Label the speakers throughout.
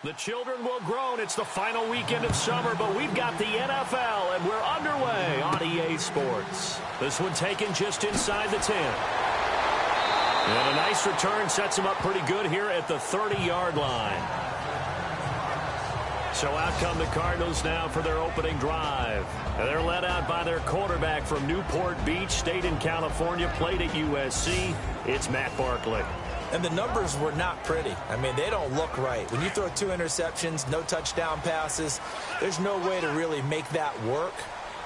Speaker 1: The children will groan. It's the final weekend of summer, but we've got the NFL, and we're underway on EA Sports. This one taken just inside the 10. And a nice return sets him up pretty good here at the 30-yard line. So out come the Cardinals now for their opening drive. And they're led out by their quarterback from Newport Beach, State in California, played at USC. It's Matt Barkley.
Speaker 2: And the numbers were not pretty. I mean, they don't look right. When you throw 2 interceptions, no touchdown passes, there's no way to really make that work.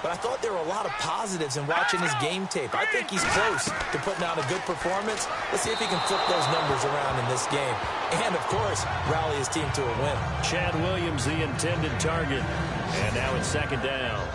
Speaker 2: But I thought there were a lot of positives in watching his game tape. I think he's close to putting out a good performance. Let's see if he can flip those numbers around in this game. And, of course, rally his team to a win.
Speaker 1: Chad Williams, the intended target. And now it's second down.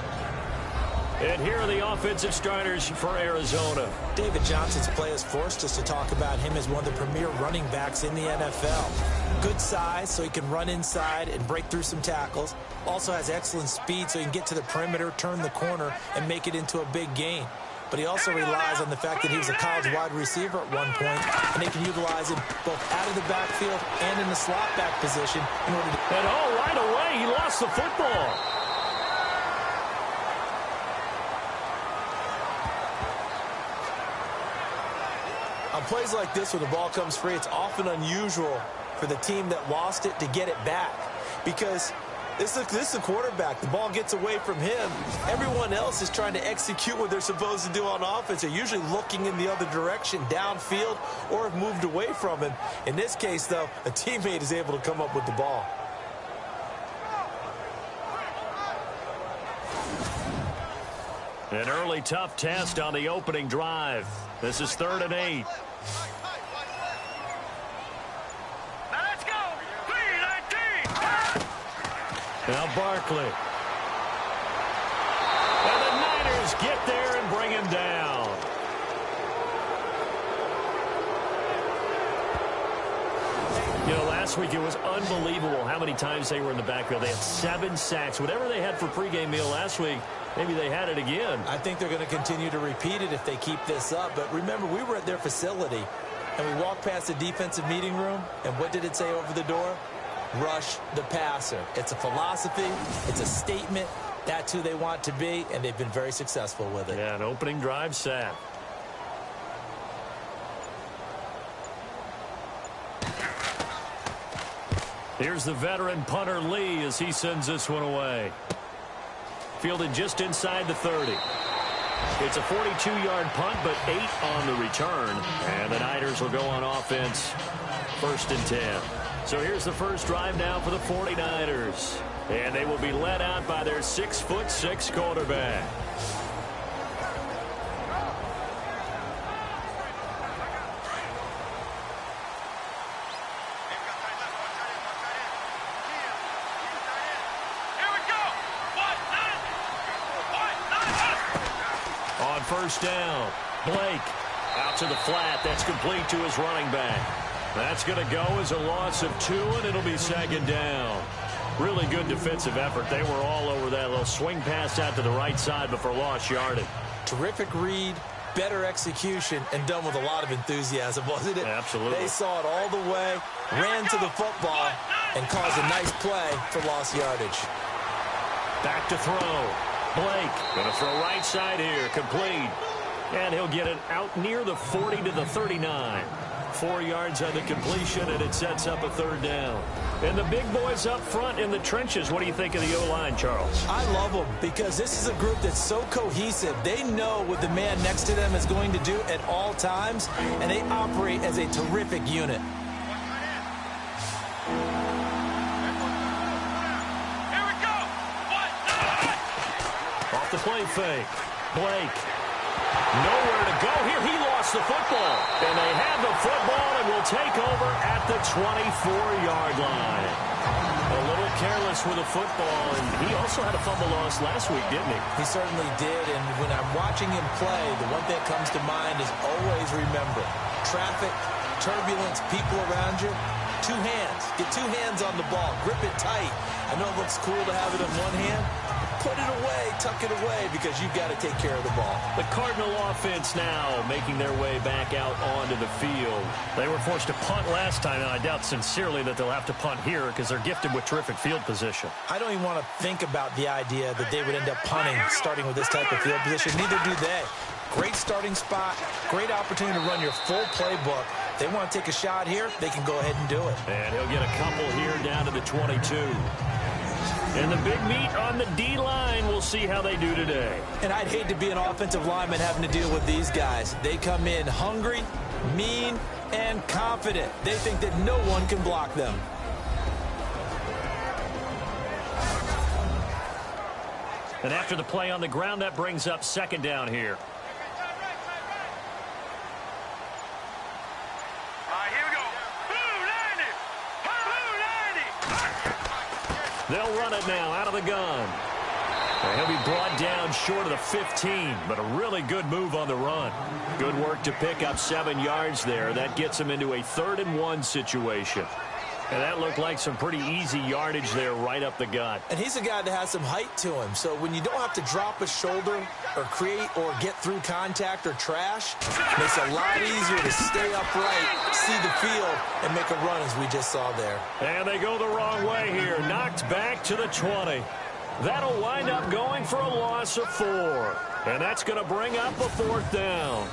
Speaker 1: And here are the offensive starters for Arizona.
Speaker 2: David Johnson's play has forced us to talk about him as one of the premier running backs in the NFL. Good size, so he can run inside and break through some tackles. Also has excellent speed, so he can get to the perimeter, turn the corner, and make it into a big gain. But he also relies on the fact that he was a college wide receiver at one point, and they can utilize him both out of the backfield and in the slot back position in order to...
Speaker 1: And right away, he lost the football.
Speaker 2: On plays like this, when the ball comes free, it's often unusual for the team that lost it to get it back. Because this is a quarterback. The ball gets away from him. Everyone else is trying to execute what they're supposed to do on offense. They're usually looking in the other direction, downfield, or have moved away from him. In this case, though, a teammate is able to come up with the ball.
Speaker 1: An early tough test on the opening drive. This is 3rd and 8.
Speaker 3: Let's go! 3-19!
Speaker 1: Now Barkley. And the Niners get there and bring him down. You know, last week it was unbelievable how many times they were in the backfield. They had 7 sacks. Whatever they had for pregame meal last week, maybe they had it again.
Speaker 2: I think they're going to continue to repeat it if they keep this up. But remember, we were at their facility, and we walked past the defensive meeting room, and what did it say over the door? Rush the passer. It's a philosophy. It's a statement. That's who they want to be, and they've been very successful with it.
Speaker 1: Yeah, an opening drive sack. Here's the veteran punter Lee as he sends this one away. Fielded just inside the 30. It's a 42-yard punt, but 8 on the return. And the Niners will go on offense 1st and 10. So here's the first drive now for the 49ers. And they will be led out by their 6'6" quarterback. On first down, Blake out to the flat. That's complete to his running back. That's going to go as a loss of 2, and it'll be 2nd down. Really good defensive effort. They were all over that little swing pass out to the right side before lost yardage.
Speaker 2: Terrific read, better execution, and done with a lot of enthusiasm, wasn't it?
Speaker 1: Absolutely.
Speaker 2: They saw it all the way, ran to the football, and caused a nice play for lost yardage.
Speaker 1: Back to throw. Blake going to throw right side here, complete. And he'll get it out near the 40 to the 39. 4 yards on the completion, and it sets up a 3rd down. And the big boys up front in the trenches. What do you think of the O-line, Charles?
Speaker 2: I love them because this is a group that's so cohesive. They know what the man next to them is going to do at all times, and they operate as a terrific unit.
Speaker 1: Off the play fake. Blake. Nowhere to go here. He lost the football. And they have the football and will take over at the 24-yard line. A little careless with the football. And he also had a fumble loss last week, didn't he?
Speaker 2: He certainly did. And when I'm watching him play, the one thing that comes to mind is always remember, traffic, turbulence, people around you, 2 hands. Get 2 hands on the ball. Grip it tight. I know it looks cool to have it in one hand. put it away, tuck it away, because you've got to take care of the ball.
Speaker 1: The Cardinal offense now making their way back out onto the field. They were forced to punt last time, and I doubt sincerely that they'll have to punt here because they're gifted with terrific field position.
Speaker 2: I don't even want to think about the idea that they would end up punting starting with this type of field position. Neither do they. Great starting spot, great opportunity to run your full playbook. They want to take a shot here, they can go ahead and do it.
Speaker 1: And he'll get a couple here down to the 22. And the big meat on the D-line, we'll see how they do today.
Speaker 2: And I'd hate to be an offensive lineman having to deal with these guys. They come in hungry, mean, and confident. They think that no one can block them.
Speaker 1: And after the play on the ground, that brings up second down here. They'll run it now out of the gun. And he'll be brought down short of the 15, but a really good move on the run. Good work to pick up 7 yards there. That gets him into a 3rd-and-1 situation. And that looked like some pretty easy yardage there right up the gut.
Speaker 2: And he's a guy that has some height to him. So when you don't have to drop a shoulder or create or get through contact or trash, it makes it a lot easier to stay upright, see the field, and make a run as we just saw there.
Speaker 1: And they go the wrong way here. Knocked back to the 20. That'll wind up going for a loss of 4. And that's going to bring up a 4th down.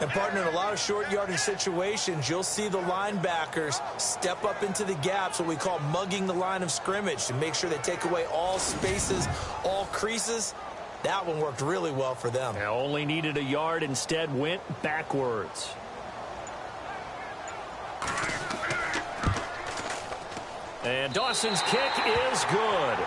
Speaker 2: And, partner, in a lot of short yardage situations, you'll see the linebackers step up into the gaps, what we call mugging the line of scrimmage, to make sure they take away all spaces, all creases. That one worked really well for them.
Speaker 1: Now only needed a yard, instead went backwards. And Dawson's kick is good.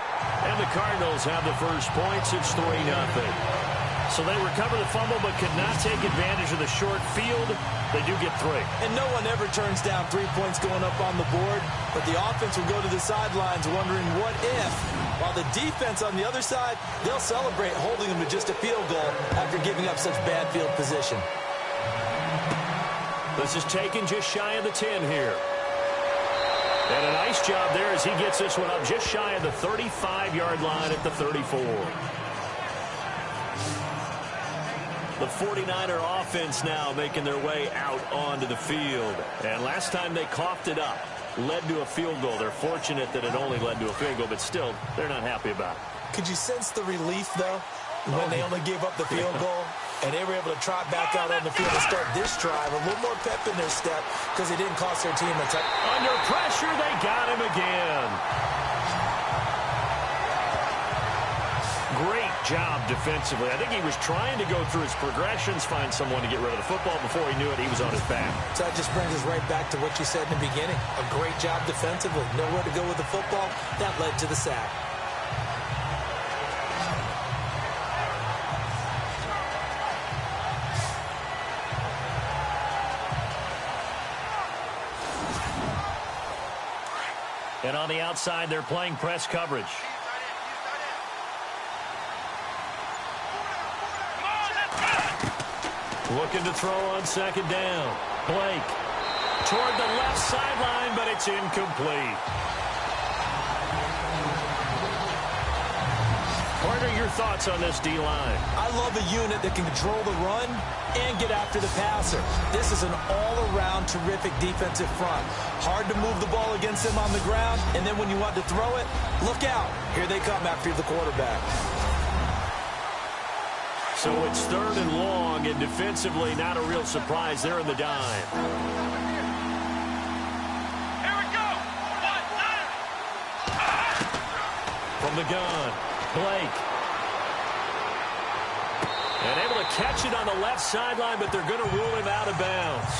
Speaker 1: And the Cardinals have the first points. It's 3-0. So they recover the fumble but could not take advantage of the short field. They do get 3.
Speaker 2: And no one ever turns down 3 points going up on the board. But the offense will go to the sidelines wondering what if. While the defense on the other side, they'll celebrate holding them to just a field goal after giving up such bad field position.
Speaker 1: This is taken just shy of the 10 here. And a nice job there as he gets this one up just shy of the 35-yard line at the 34. The 49er offense now making their way out onto the field. And last time they coughed it up, led to a field goal. They're fortunate that it only led to a field goal, but still, they're not happy about it.
Speaker 2: Could you sense the relief, though, when they only gave up the field goal? And they were able to trot back out on the field and start this drive. A little more pep in their step because they didn't cost their team a touch.
Speaker 1: Under pressure, they got him again. Great job defensively. I think he was trying to go through his progressions, find someone to get rid of the football. Before he knew it, he was on his back.
Speaker 2: So that just brings us right back to what you said in the beginning. A great job defensively. Nowhere to go with the football. That led to the sack.
Speaker 1: And on the outside, they're playing press coverage. Looking to throw on second down. Blake toward the left sideline, but it's incomplete. Carter, your thoughts on this D-line?
Speaker 2: I love a unit that can control the run and get after the passer. This is an all-around terrific defensive front. Hard to move the ball against them on the ground, and then when you want to throw it, look out. Here they come after the quarterback.
Speaker 1: So it's 3rd and long, and defensively not a real surprise. They're in the dime.
Speaker 3: Here we go.
Speaker 1: From the gun, Blake. And able to catch it on the left sideline, but they're going to rule him out of bounds.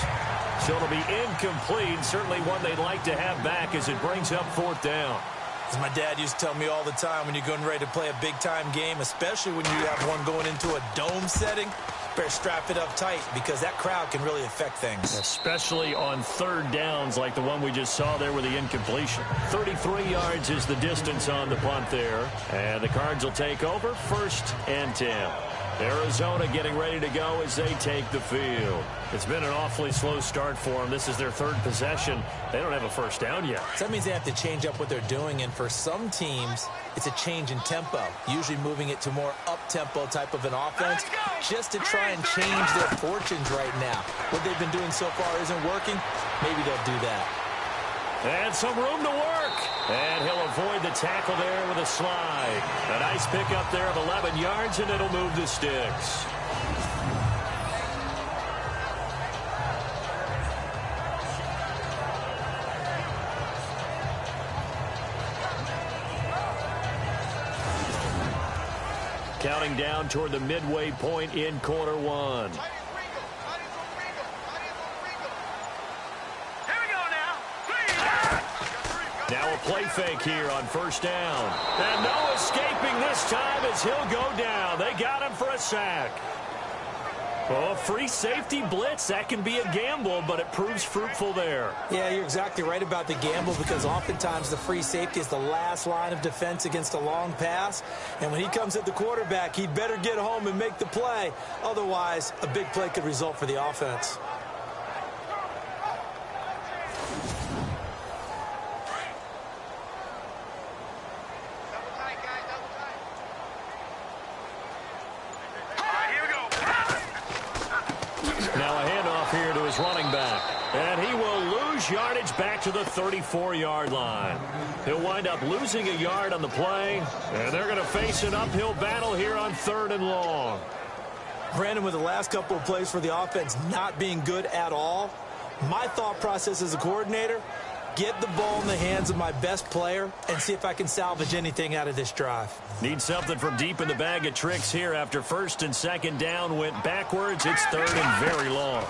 Speaker 1: So it'll be incomplete. Certainly one they'd like to have back as it brings up 4th down.
Speaker 2: As my dad used to tell me all the time, when you're getting ready to play a big-time game, especially when you have one going into a dome setting, better strap it up tight because that crowd can really affect things.
Speaker 1: Especially on 3rd downs like the one we just saw there with the incompletion. 33 yards is the distance on the punt there. And the Cards will take over 1st and 10. Arizona getting ready to go as they take the field. It's been an awfully slow start for them. This is their third possession. They don't have a first down yet.
Speaker 2: So that means they have to change up what they're doing, and for some teams, it's a change in tempo, usually moving it to more up-tempo type of an offense just to try and change their fortunes right now. What they've been doing so far isn't working. Maybe they'll do that.
Speaker 1: And some room to work. And he'll avoid the tackle there with a slide. A nice pickup there of 11 yards, and it'll move the sticks. Counting down toward the midway point in quarter one. Now a play fake here on first down. And no escaping this time as he'll go down. They got him for a sack. Oh, free safety blitz. That can be a gamble, but it proves fruitful there.
Speaker 2: Yeah, you're exactly right about the gamble because oftentimes the free safety is the last line of defense against a long pass. And when he comes at the quarterback, he'd better get home and make the play. Otherwise, a big play could result for the offense.
Speaker 1: Running back, and he will lose yardage back to the 34-yard line. He'll wind up losing a yard on the play, and they're going to face an uphill battle here on 3rd and long.
Speaker 2: Brandon, with the last couple of plays for the offense not being good at all, my thought process as a coordinator, get the ball in the hands of my best player and see if I can salvage anything out of this drive.
Speaker 1: Need something from deep in the bag of tricks here after 1st and 2nd down went backwards. It's 3rd and very long.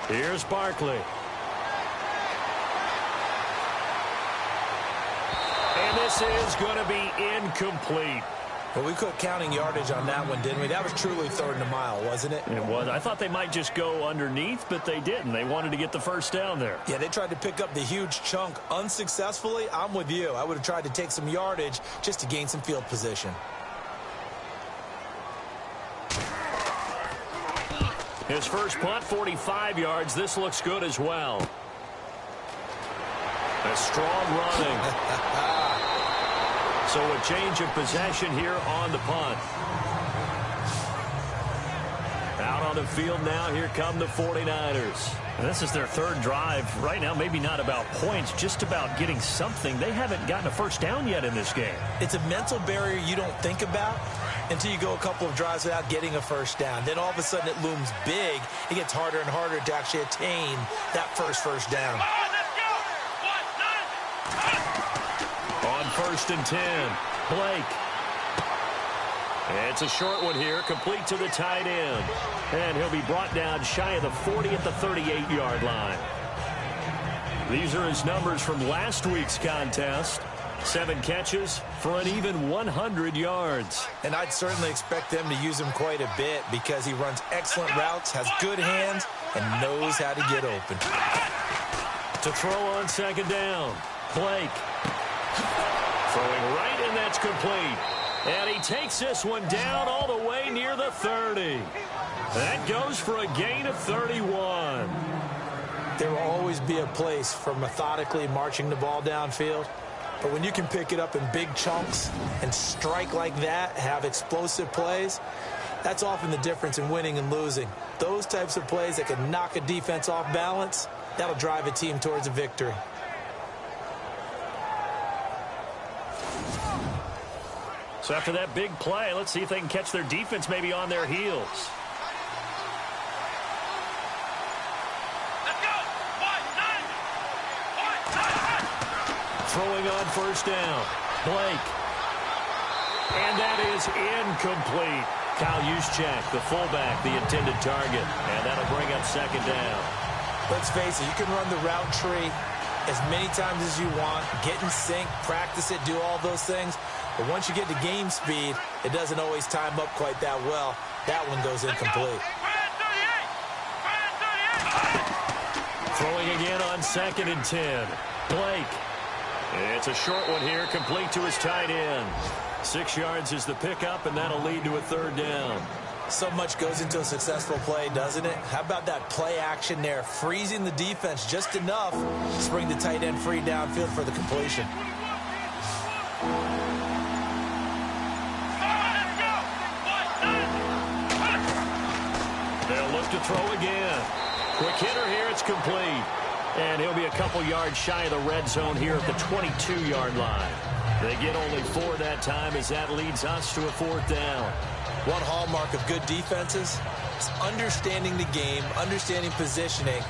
Speaker 1: Here's Barkley. And this is going to be incomplete.
Speaker 2: Well, we quit counting yardage on that one, didn't we? That was truly 3rd and a mile, wasn't it?
Speaker 1: It was. I thought they might just go underneath, but they didn't. They wanted to get the first down there.
Speaker 2: Yeah, they tried to pick up the huge chunk unsuccessfully. I'm with you. I would have tried to take some yardage just to gain some field position.
Speaker 1: His first punt, 45 yards. This looks good as well. A strong running. So a change of possession here on the punt. Out on the field now, here come the 49ers. And this is their 3rd drive. Right now, maybe not about points, just about getting something. They haven't gotten a first down yet in this game.
Speaker 2: It's a mental barrier you don't think about until you go a couple of drives without getting a first down. Then all of a sudden it looms big. It gets harder and harder to actually attain that first down.
Speaker 1: On 1st and 10, Blake. It's a short one here, complete to the tight end. And he'll be brought down shy of the 40 at the 38-yard line. These are his numbers from last week's contest. 7 catches for an even 100 yards.
Speaker 2: And I'd certainly expect them to use him quite a bit because he runs excellent routes, has good hands, and knows how to get open.
Speaker 1: To throw on 2nd down, Blake. Throwing right, and that's complete. And he takes this one down all the way near the 30. That goes for a gain of 31.
Speaker 2: There will always be a place for methodically marching the ball downfield. But when you can pick it up in big chunks and strike like that, have explosive plays, that's often the difference in winning and losing. Those types of plays that can knock a defense off balance, that'll drive a team towards a victory.
Speaker 1: So after that big play, let's see if they can catch their defense maybe on their heels. Throwing on 1st down, Blake. And that is incomplete. Kyle Juszczyk, the fullback, the intended target. And that'll bring up 2nd down.
Speaker 2: Let's face it, you can run the route tree as many times as you want, get in sync, practice it, do all those things. But once you get to game speed, it doesn't always time up quite that well. That one goes incomplete.
Speaker 1: Throwing again on 2nd and 10. Blake. It's a short one here, complete to his tight end. 6 yards is the pickup, and that'll lead to a third down.
Speaker 2: So much goes into a successful play, doesn't it? How about that play action there? Freezing the defense just enough to bring the tight end free downfield for the completion.
Speaker 1: They'll look to throw again. Quick hitter here, it's complete. And he'll be a couple yards shy of the red zone here at the 22-yard line. They get only 4 that time as that leads us to a fourth down.
Speaker 2: One hallmark of good defenses is understanding the game, understanding positioning,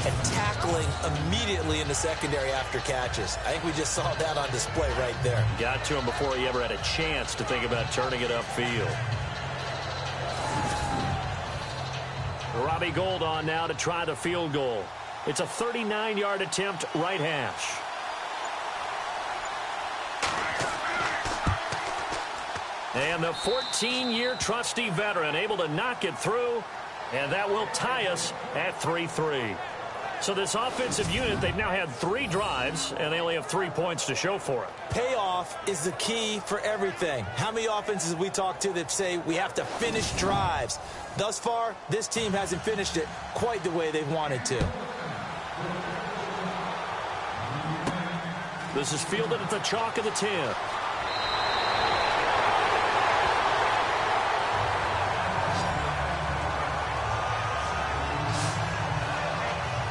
Speaker 2: and tackling immediately in the secondary after catches. I think we just saw that on display right there.
Speaker 1: Got to him before he ever had a chance to think about turning it upfield. Robbie Gould on now to try the field goal. It's a 39-yard attempt, right hash. And the 14-year trusty veteran able to knock it through, and that will tie us at 3-3. So this offensive unit, they've now had 3 drives, and they only have 3 points to show for it.
Speaker 2: Payoff is the key for everything. How many offenses have we talked to that say we have to finish drives? Thus far, this team hasn't finished it quite the way they've wanted to.
Speaker 1: This is fielded at the chalk of the 10.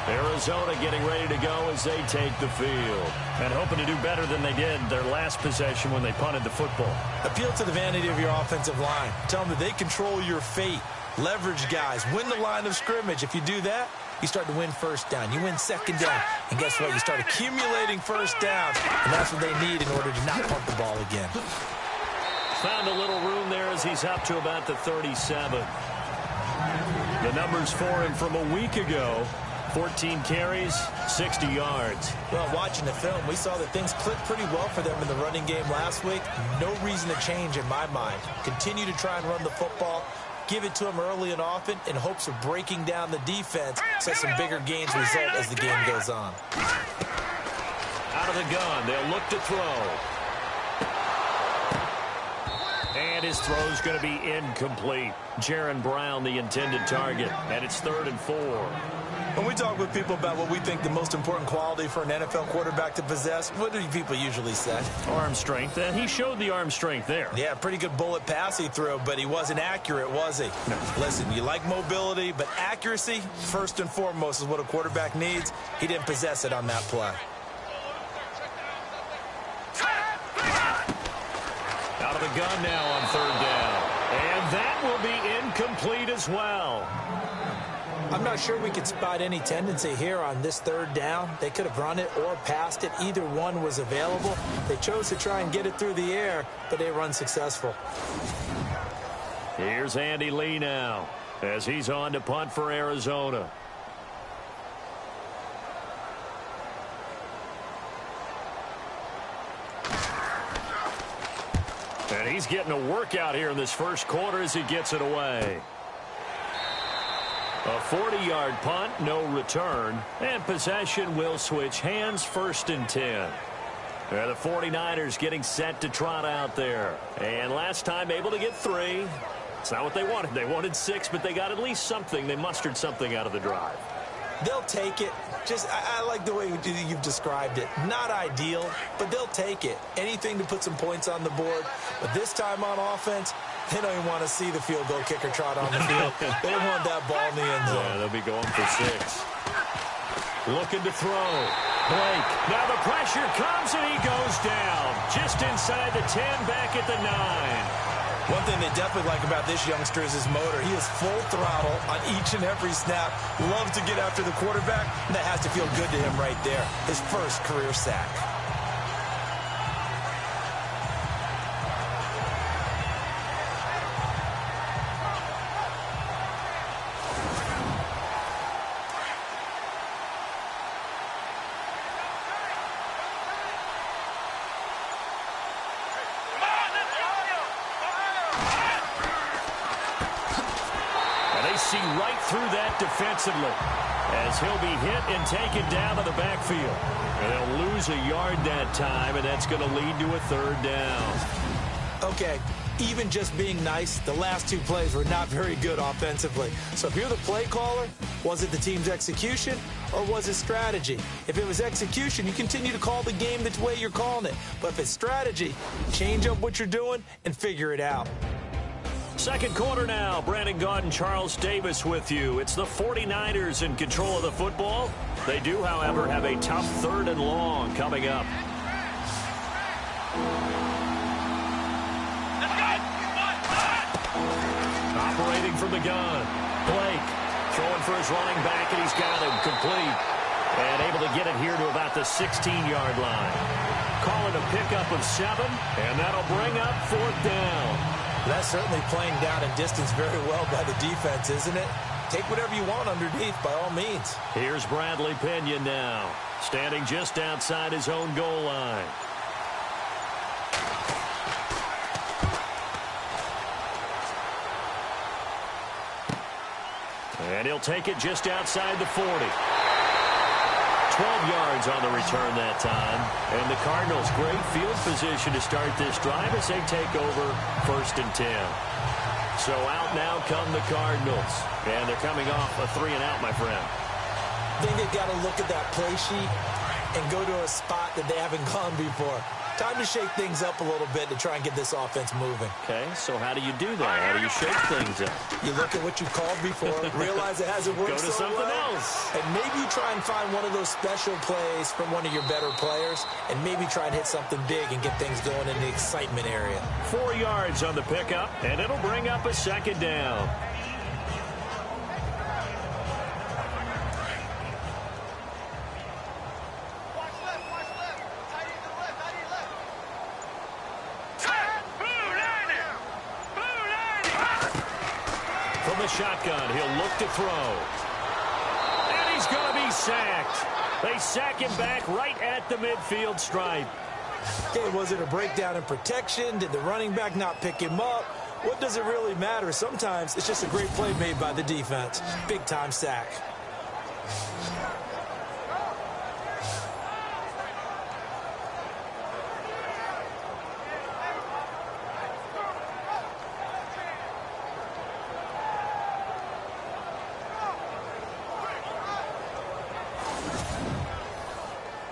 Speaker 1: Arizona getting ready to go as they take the field. And hoping to do better than they did their last possession when they punted the football.
Speaker 2: Appeal to the vanity of your offensive line. Tell them that they control your fate. Leverage guys. Win the line of scrimmage. If you do that, you start to win first down. You win second down. And guess what? You start accumulating first downs. And that's what they need in order to not punt the ball again.
Speaker 1: Found a little room there as he's up to about the 37. The numbers for him from a week ago. 14 carries, 60 yards.
Speaker 2: Well, watching the film, we saw that things clicked pretty well for them in the running game last week. No reason to change in my mind. Continue to try and run the football. Give it to them early and often in hopes of breaking down the defense so some bigger gains result as the game goes on.
Speaker 1: Out of the gun, they'll look to throw. And his throw's going to be incomplete. Jaron Brown, the intended target, and it's 3rd and 4.
Speaker 2: When we talk with people about what we think the most important quality for an NFL quarterback to possess, what do people usually say?
Speaker 1: Arm strength, and he showed the arm strength there.
Speaker 2: Yeah, pretty good bullet pass he threw, but he wasn't accurate, was he?
Speaker 1: No.
Speaker 2: Listen, you like mobility, but accuracy, first and foremost, is what a quarterback needs. He didn't possess it on that play.
Speaker 1: Out of the gun now on 3rd down. And that will be incomplete as well.
Speaker 2: I'm not sure we could spot any tendency here on this 3rd down. They could have run it or passed it. Either one was available. They chose to try and get it through the air, but they were unsuccessful.
Speaker 1: Here's Andy Lee now as he's on to punt for Arizona. And he's getting a workout here in this first quarter as he gets it away. A 40-yard punt, no return, and possession will switch hands, 1st and 10. The 49ers getting set to trot out there. And last time able to get 3. It's not what they wanted. They wanted 6, but they got at least something. They mustered something out of the drive.
Speaker 2: They'll take it. I like the way you've described it. Not ideal, but they'll take it. Anything to put some points on the board. But this time on offense, they don't even want to see the field goal kicker trot on the field. They want that ball in the end zone.
Speaker 1: Yeah, they'll be going for 6. Looking to throw. Blake. Now the pressure comes and he goes down. Just inside the 10, back at the 9.
Speaker 2: One thing they definitely like about this youngster is his motor. He is full throttle on each and every snap. Loves to get after the quarterback. And that has to feel good to him right there. His first career sack.
Speaker 1: See right through that defensively as he'll be hit and taken down to the backfield. And they'll lose a yard that time, and that's going to lead to a 3rd down.
Speaker 2: Okay, even just being nice, the last two plays were not very good offensively. So if you're the play caller, was it the team's execution or was it strategy? If it was execution, you continue to call the game the way you're calling it. But if it's strategy, change up what you're doing and figure it out.
Speaker 1: Second quarter now. Brandon Gaudin, Charles Davis with you. It's the 49ers in control of the football. They do, however, have a tough 3rd and long coming up. Operating from the gun. Blake throwing for his running back, and he's got him complete. And able to get it here to about the 16-yard line. Calling a pickup of 7, and that'll bring up 4th down.
Speaker 2: That's certainly playing down and distance very well by the defense, isn't it? Take whatever you want underneath by all means.
Speaker 1: Here's Bradley Pinion now, standing just outside his own goal line. And he'll take it just outside the 40. 12 yards on the return that time. And the Cardinals, great field position to start this drive as they take over 1st and 10. So out now come the Cardinals. And they're coming off a 3-and-out, my friend.
Speaker 2: I think they've got to look at that play sheet and go to a spot that they haven't gone before. Time to shake things up a little bit to try and get this offense moving.
Speaker 1: Okay, so how do you do that? How do you shake things up?
Speaker 2: You look at what you called before, realize it hasn't worked
Speaker 1: Go to
Speaker 2: so
Speaker 1: something
Speaker 2: well,
Speaker 1: else.
Speaker 2: and maybe you try and find one of those special plays from one of your better players, and maybe try and hit something big and get things going in the excitement area.
Speaker 1: 4 yards on the pickup, and it'll bring up a 2nd down. From the shotgun, he'll look to throw. And he's going to be sacked. They sack him back right at the midfield stripe.
Speaker 2: Okay, was it a breakdown in protection? Did the running back not pick him up? What does it really matter? Sometimes it's just a great play made by the defense. Big-time sack.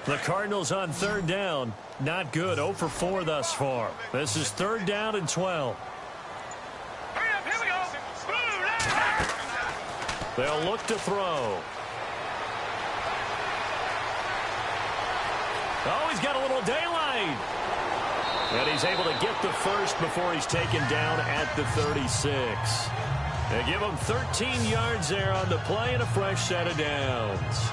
Speaker 1: The Cardinals on 3rd down. Not good. 0 for 4 thus far. This is 3rd down and 12.
Speaker 3: Here we go.
Speaker 1: They'll look to throw. Oh, he's got a little daylight. And he's able to get the first before he's taken down at the 36. They give him 13 yards there on the play and a fresh set of downs.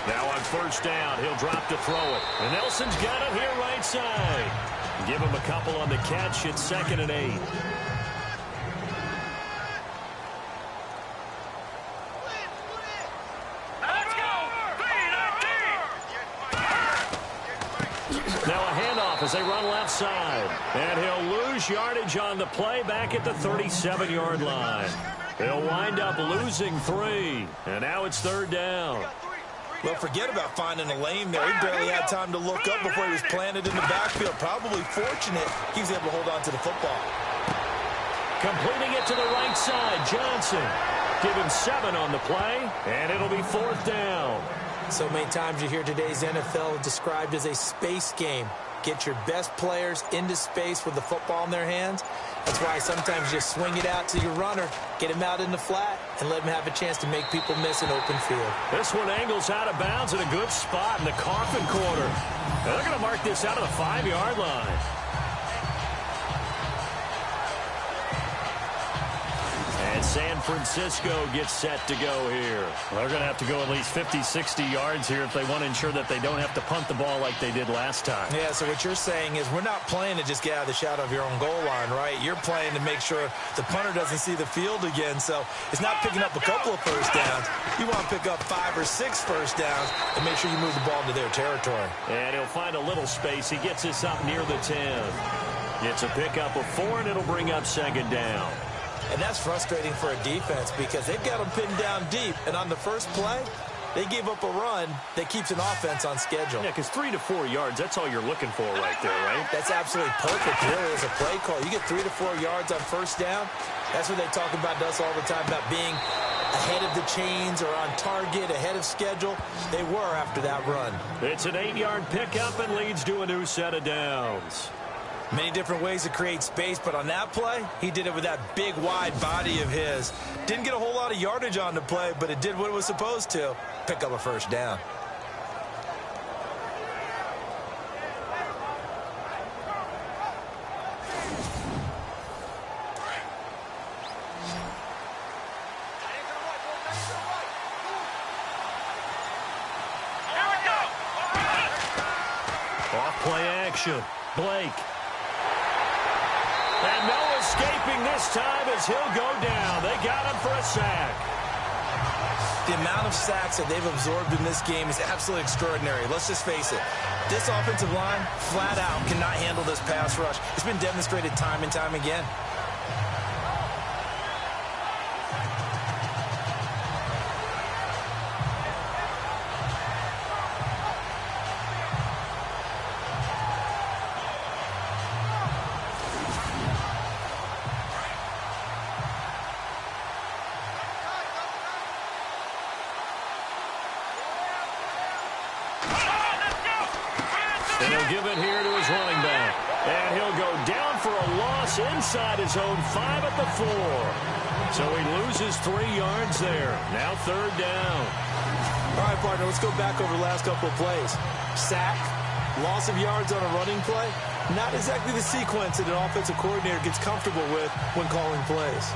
Speaker 1: Now on 1st down, he'll drop to throw it. And Nelson's got it here right side. Give him a couple on the catch. It's 2nd and 8.
Speaker 3: Let's go.
Speaker 1: Now a handoff as they run left side. And he'll lose yardage on the play back at the 37-yard line. They'll wind up losing 3. And now it's 3rd down.
Speaker 2: Well, forget about finding a lane there. He barely had time to look up before he was planted in the backfield. Probably fortunate he was able to hold on to the football.
Speaker 1: Completing it to the right side, Johnson. Give him 7 on the play, and it'll be 4th down.
Speaker 2: So many times you hear today's NFL described as a space game. Get your best players into space with the football in their hands. That's why sometimes you just swing it out to your runner, get him out in the flat, and let him have a chance to make people miss an open field.
Speaker 1: This one angles out of bounds in a good spot in the coffin corner. Now they're going to mark this out of the 5-yard line. And San Francisco gets set to go here.
Speaker 4: Well, they're going to have to go at least 50, 60 yards here if they want to ensure that they don't have to punt the ball like they did last time.
Speaker 2: Yeah, so what you're saying is we're not playing to just get out of the shadow of your own goal line, right? You're playing to make sure the punter doesn't see the field again. So it's not picking up a couple of first downs. You want to pick up 5 or 6 first downs and make sure you move the ball into their territory.
Speaker 1: And he'll find a little space. He gets us up near the 10. It's a pickup of 4, and it'll bring up second down.
Speaker 2: And that's frustrating for a defense because they've got them pinned down deep. And on the first play, they gave up a run that keeps an offense on schedule.
Speaker 1: Yeah, because 3 to 4 yards, that's all you're looking for right there, right?
Speaker 2: That's absolutely perfect, really, as a play call. You get 3 to 4 yards on first down. That's what they talk about to us all the time, about being ahead of the chains or on target, ahead of schedule. They were after that run.
Speaker 1: It's an 8-yard pickup and leads to a new set of downs.
Speaker 2: Many different ways to create space, but on that play, he did it with that big, wide body of his. Didn't get a whole lot of yardage on the play, but it did what it was supposed to. Pick up a first down.
Speaker 1: Off-play action. Blake. And no escaping this time as he'll go down. They got him for a sack.
Speaker 2: The amount of sacks that they've absorbed in this game is absolutely extraordinary. Let's just face it. This offensive line, flat out, cannot handle this pass rush. It's been demonstrated time and time again.
Speaker 1: And he'll give it here to his running back. And he'll go down for a loss inside his own 5 at the 4. So he loses 3 yards there. Now third down.
Speaker 2: All right, partner, let's go back over the last couple of plays. Sack, loss of yards on a running play. Not exactly the sequence that an offensive coordinator gets comfortable with when calling plays.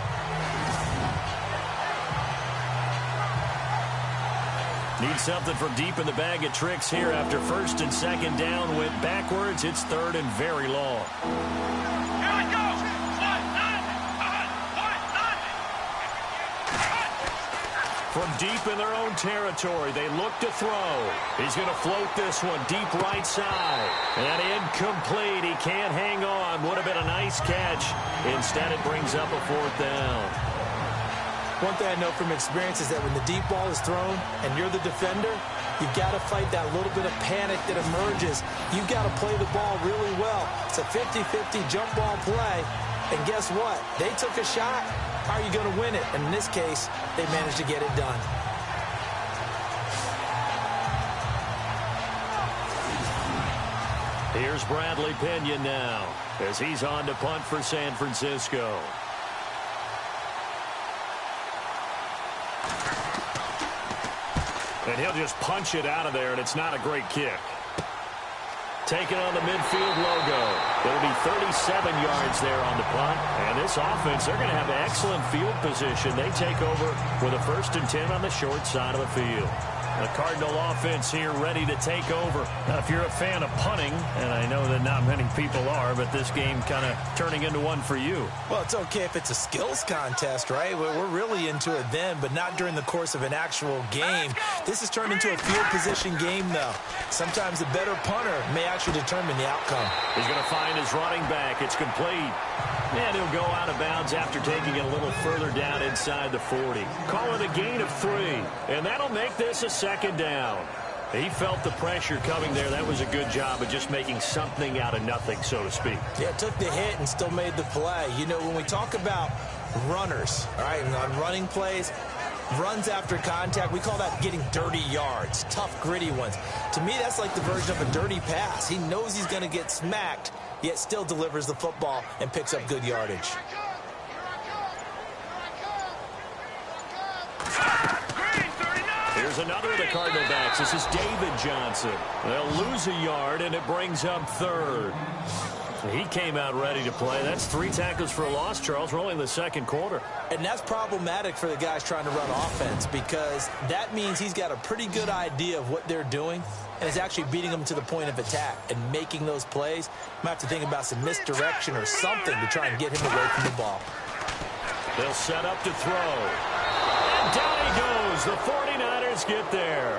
Speaker 1: Need something from deep in the bag of tricks here after first and second down went backwards. It's third and very long.
Speaker 3: Here we go.
Speaker 1: From deep in their own territory, they look to throw. He's going to float this one deep right side. And incomplete. He can't hang on. Would have been a nice catch. Instead, it brings up a 4th down.
Speaker 2: One thing I know from experience is that when the deep ball is thrown and you're the defender, you've got to fight that little bit of panic that emerges. You've got to play the ball really well. It's a 50-50 jump ball play. And guess what? They took a shot. How are you going to win it? And in this case, they managed to get it done.
Speaker 1: Here's Bradley Pinion now as he's on to punt for San Francisco. And he'll just punch it out of there, and it's not a great kick. Taking on the midfield logo. There'll be 37 yards there on the punt. And this offense, they're going to have excellent field position. They take over with a 1st and 10 on the short side of the field. The Cardinal offense here ready to take over.
Speaker 4: Now, if you're a fan of punting, and I know that not many people are, but this game kind of turning into one for you.
Speaker 2: Well, it's okay if it's a skills contest, right? We're really into it then, but not during the course of an actual game. This has turned into a field position game, though. Sometimes the better punter may actually determine the outcome.
Speaker 1: He's going to find his running back. It's complete. And he'll go out of bounds after taking it a little further down inside the 40. Call it a gain of 3. And that'll make this a 2nd down. He felt the pressure coming there. That was a good job of just making something out of nothing, so to speak.
Speaker 2: Yeah, took the hit and still made the play. You know, when we talk about runners, all right, and on running plays, runs after contact, we call that getting dirty yards, tough, gritty ones. To me, that's like the version of a dirty pass. He knows he's going to get smacked, yet still delivers the football and picks up good yardage.
Speaker 1: Here's another of the Cardinal backs. This is David Johnson. They'll lose a yard, and it brings up 3rd. He came out ready to play. That's 3 tackles for a loss, Charles. We're only in the second quarter.
Speaker 2: And that's problematic for the guys trying to run offense because that means he's got a pretty good idea of what they're doing and is actually beating them to the point of attack and making those plays. Might have to think about some misdirection or something to try and get him away from the ball.
Speaker 1: They'll set up to throw. And down he goes. The 49ers get there.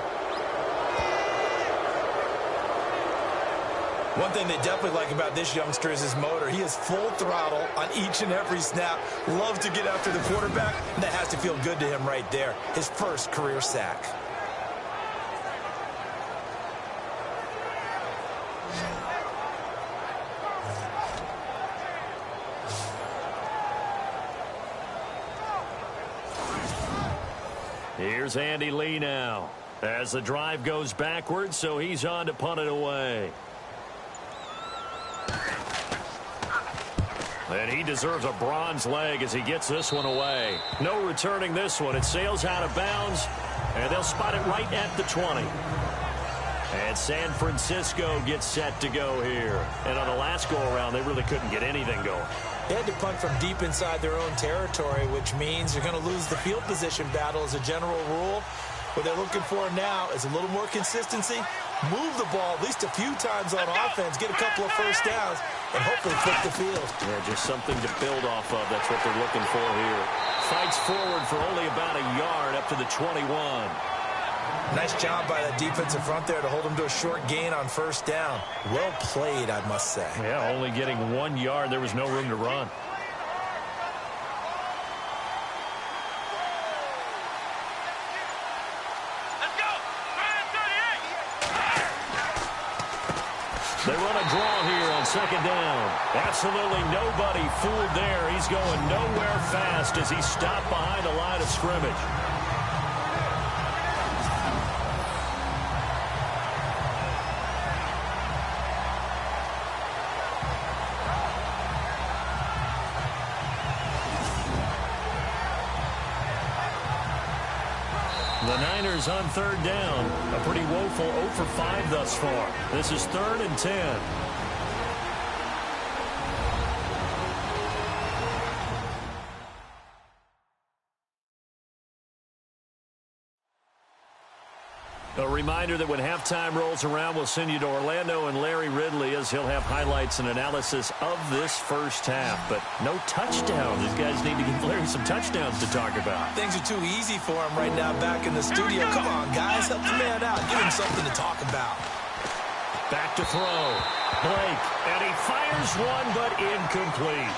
Speaker 2: One thing they definitely like about this youngster is his motor. He is full throttle on each and every snap. Loves to get after the quarterback. And that has to feel good to him right there. His first career sack.
Speaker 1: Here's Andy Lee now. As the drive goes backwards, so he's on to punt it away. And he deserves a bronze leg as he gets this one away. No returning this one. It sails out of bounds, and they'll spot it right at the 20. And San Francisco gets set to go here. And on the last go-around, they really couldn't get anything going.
Speaker 2: They had to punt from deep inside their own territory, which means you're going to lose the field position battle as a general rule. What they're looking for now is a little more consistency, move the ball at least a few times on offense, get a couple of first downs, and hopefully flip the field.
Speaker 1: Yeah, just something to build off of. That's what they're looking for here. Fights forward for only about a yard up to the 21.
Speaker 2: Nice job by that defensive front there to hold them to a short gain on first down. Well played, I must say.
Speaker 1: Yeah, only getting 1 yard. There was no room to run. They run a draw here on second down. Absolutely nobody fooled there. He's going nowhere fast as he stopped behind the line of scrimmage. The Niners on third down. A pretty woeful 0 for 5 thus far. This is 3rd and 10. A reminder that when halftime rolls around, we'll send you to Orlando and Larry Ridley as he'll have highlights and analysis of this first half. But no touchdowns. These guys need to give Larry some touchdowns to talk about.
Speaker 2: Things are too easy for him right now back in the studio. Come on, guys. Help the man out. Give him something to talk about.
Speaker 1: Back to throw. Blake. And he fires one, but incomplete.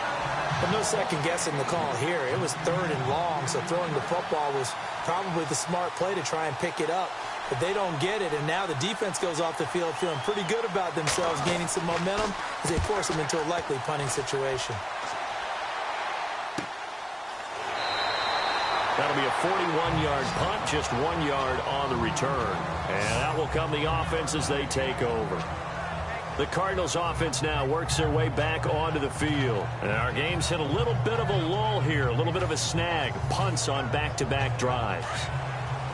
Speaker 2: But no second guessing the call here. It was 3rd and long, so throwing the football was probably the smart play to try and pick it up. But they don't get it, and now the defense goes off the field feeling pretty good about themselves, gaining some momentum as they force them into a likely punting situation.
Speaker 1: That'll be a 41-yard punt, just 1 yard on the return. And that will come the offense as they take over. The Cardinals offense now works their way back onto the field. And our game's hit a little bit of a lull here, a little bit of a snag. Punts on back-to-back drives.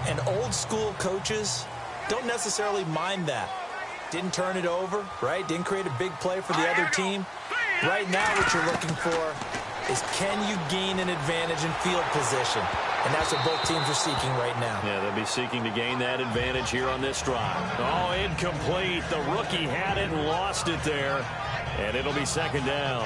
Speaker 2: And old-school coaches don't necessarily mind that. Didn't turn it over, right? Didn't create a big play for the other team. Right now what you're looking for is can you gain an advantage in field position? And that's what both teams are seeking right now.
Speaker 1: Yeah, they'll be seeking to gain that advantage here on this drive. Oh, incomplete. The rookie had it and lost it there. And it'll be second down.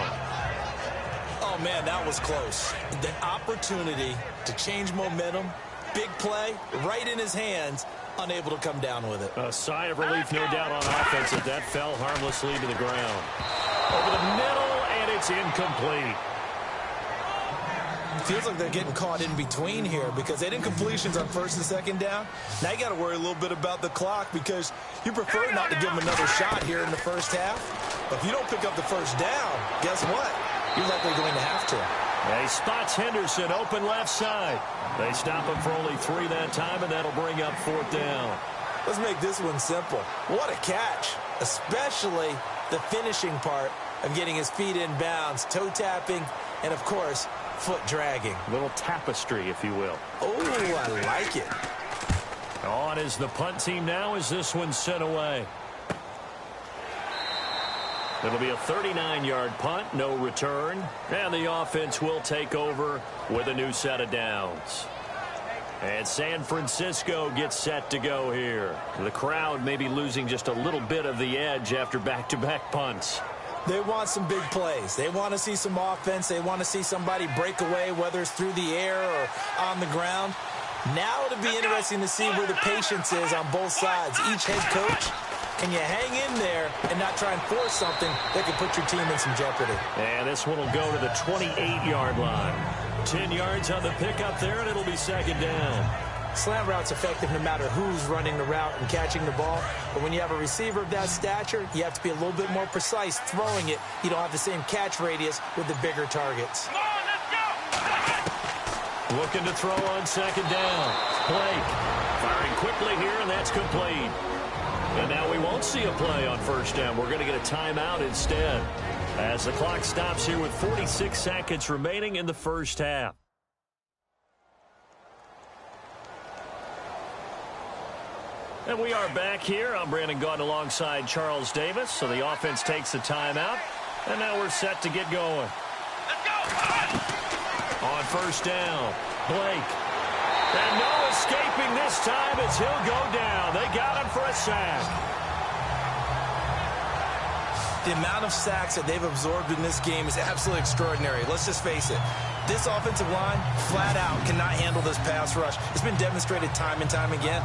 Speaker 2: Oh, man, that was close. The opportunity to change momentum, big play, right in his hands, unable to come down with it.
Speaker 1: A sigh of relief, no doubt, on offense, as that fell harmlessly to the ground. Over the middle, and it's incomplete.
Speaker 2: Feels like they're getting caught in between here because they had incompletions on first and second down. Now you got to worry a little bit about the clock because you prefer not to give them another shot here in the first half. But if you don't pick up the first down, guess what? You're likely going to have to.
Speaker 1: He spots Henderson open left side. They stop him for only 3 that time, and that'll bring up 4th down.
Speaker 2: Let's make this one simple. What a catch, especially the finishing part of getting his feet in bounds, toe tapping, and, of course, foot dragging.
Speaker 1: A little tapestry, if you will.
Speaker 2: Oh, I like it.
Speaker 1: On is the punt team now as this one's sent away. It'll be a 39-yard punt, no return, and the offense will take over with a new set of downs. And San Francisco gets set to go here. The crowd may be losing just a little bit of the edge after back-to-back punts.
Speaker 2: They want some big plays. They want to see some offense. They want to see somebody break away, whether it's through the air or on the ground. Now it'll be interesting to see where the patience is on both sides. Each head coach, can you hang in there and not try and force something that could put your team in some jeopardy?
Speaker 1: And this one will go to the 28-yard line. 10 yards on the pickup there, and it'll be second down.
Speaker 2: Slant route's effective no matter who's running the route and catching the ball. But when you have a receiver of that stature, you have to be a little bit more precise throwing it. You don't have the same catch radius with the bigger targets.
Speaker 3: Come on, let's go!
Speaker 1: Looking to throw on second down. Blake firing quickly here, and that's complete. And now we won't see a play on first down. We're going to get a timeout instead, as the clock stops here with 46 seconds remaining in the first half. And we are back here. I'm Brandon Gaudin alongside Charles Davis. So the offense takes the timeout, and now we're set to get going.
Speaker 3: Let's go!
Speaker 1: On first down, Blake. And no escaping this time as he'll go down. They got him for a sack.
Speaker 2: The amount of sacks that they've absorbed in this game is absolutely extraordinary. Let's just face it. This offensive line, flat out, cannot handle this pass rush. It's been demonstrated time and time again.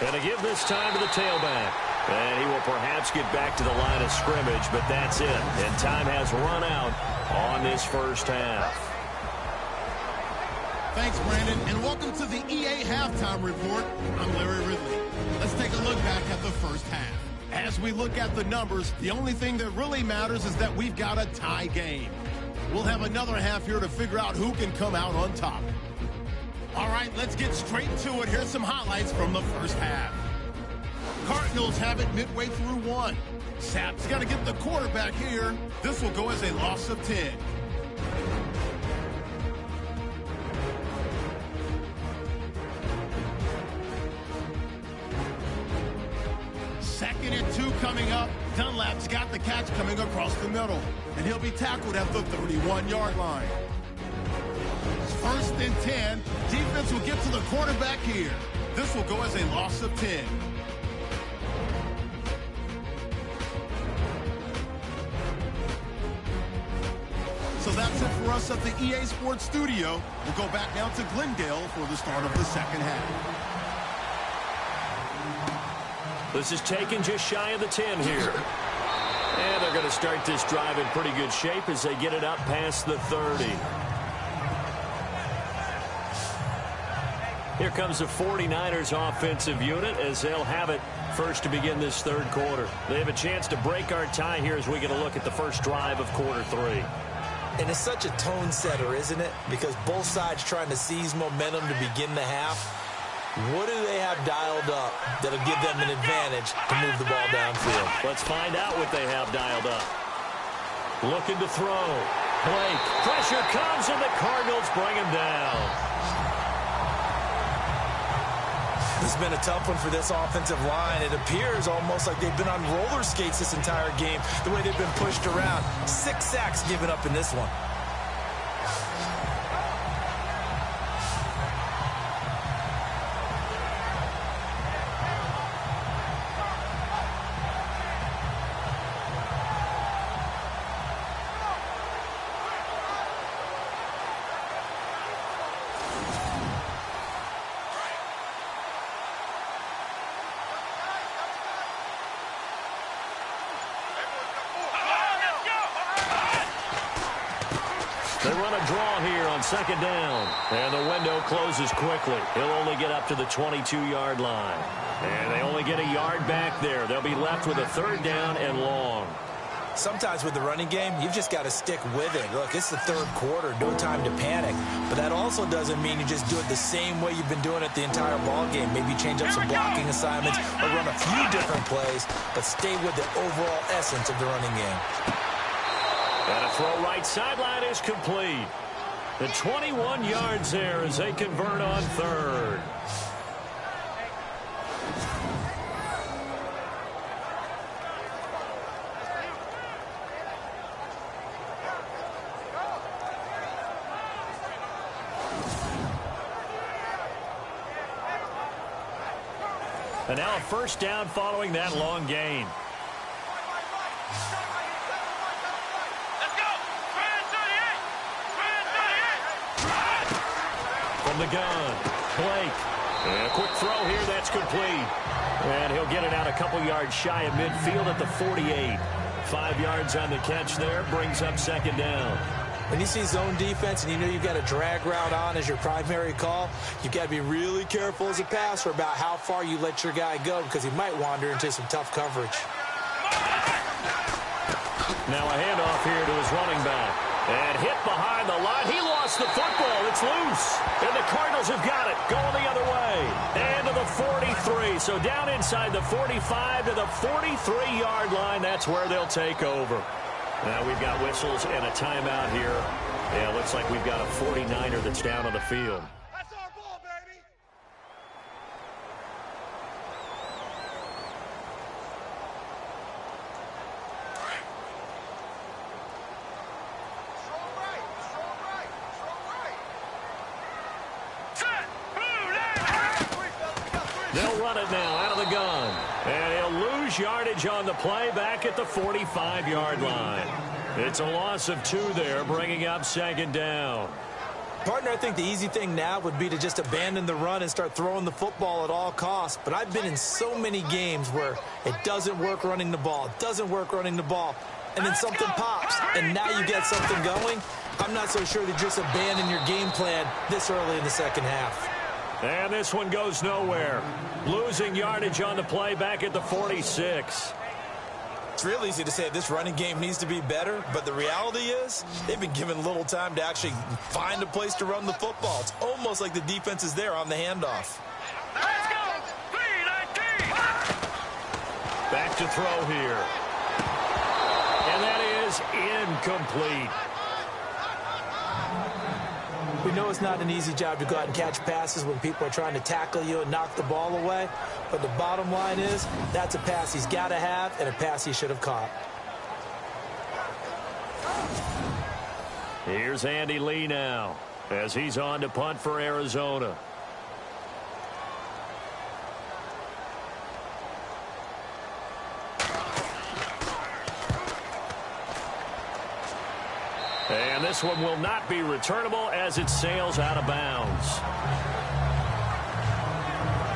Speaker 1: And to give this time to the tailback. And he will perhaps get back to the line of scrimmage, but that's it. And time has run out on this first half.
Speaker 5: Thanks, Brandon, and welcome to the EA Halftime Report. I'm Larry Ridley. Let's take a look back at the first half. As we look at the numbers, the only thing that really matters is that we've got a tie game. We'll have another half here to figure out who can come out on top. All right, let's get straight to it. Here's some highlights from the first half. Cardinals have it midway through one. Sapp's got to get the quarterback here. This will go as a loss of 10. Second and 2 coming up. Dunlap's got the catch coming across the middle, and he'll be tackled at the 31-yard line. First and 10. Defense will get to the quarterback here. This will go as a loss of 10. So that's it for us at the EA Sports Studio. We'll go back now to Glendale for the start of the second half.
Speaker 1: This is taken just shy of the 10 here. And they're going to start this drive in pretty good shape as they get it up past the 30. Here comes the 49ers offensive unit as they'll have it first to begin this third quarter. They have a chance to break our tie here as we get a look at the first drive of quarter 3.
Speaker 2: And it's such a tone setter, isn't it? Because both sides trying to seize momentum to begin the half. What do they have dialed up that'll give them an advantage to move the ball downfield?
Speaker 1: Let's find out what they have dialed up. Looking to throw. Blake. Pressure comes, and the Cardinals bring him down.
Speaker 2: This has been a tough one for this offensive line. It appears almost like they've been on roller skates this entire game, the way they've been pushed around. 6 sacks given up in this one.
Speaker 1: They run a draw here on second down. And the window closes quickly. He'll only get up to the 22-yard line. And they only get a yard back there. They'll be left with a third down and long.
Speaker 2: Sometimes with the running game, you've just got to stick with it. Look, it's the third quarter, no time to panic. But that also doesn't mean you just do it the same way you've been doing it the entire ball game. Maybe change up some blocking assignments or run a few different plays, but stay with the overall essence of the running game.
Speaker 1: And a throw right sideline is complete. The 21 yards there as they convert on third. And now a first down following that long gain.
Speaker 3: Let's go!
Speaker 1: From the gun, Blake. And a quick throw here, that's complete. And he'll get it out a couple yards shy of midfield at the 48. 5 yards on the catch there, brings up second down.
Speaker 2: When you see zone defense and you know you've got a drag route on as your primary call, you've got to be really careful as a passer about how far you let your guy go because he might wander into some tough coverage.
Speaker 1: Now a handoff here to his running back. And hit behind the line. He lost the football. It's loose. And the Cardinals have got it. Going the other way. And to the 43. So down inside the 45 to the 43-yard line. That's where they'll take over. Now we've got whistles and a timeout here. Yeah, looks like we've got a 49er that's down on the field.
Speaker 3: That's our ball, baby!
Speaker 1: They'll run it now out of the gun. And he'll lose yardage on the play back at the 45-yard line. It's a loss of 2 there, bringing up second down.
Speaker 2: Partner, I think the easy thing now would be to just abandon the run and start throwing the football at all costs. But I've been in so many games where it doesn't work running the ball. It doesn't work running the ball. And then something pops, and now you get something going. I'm not so sure to just abandon your game plan this early in the second half.
Speaker 1: And this one goes nowhere. Losing yardage on the play back at the 46.
Speaker 2: It's real easy to say this running game needs to be better, but the reality is they've been given little time to actually find a place to run the football. It's almost like the defense is there on the handoff.
Speaker 3: Let's go! 3-19!
Speaker 1: Back to throw here. And that is incomplete.
Speaker 2: We know it's not an easy job to go out and catch passes when people are trying to tackle you and knock the ball away. But the bottom line is that's a pass he's got to have and a pass he should have caught.
Speaker 1: Here's Andy Lee now as he's on to punt for Arizona. And this one will not be returnable as it sails out of bounds.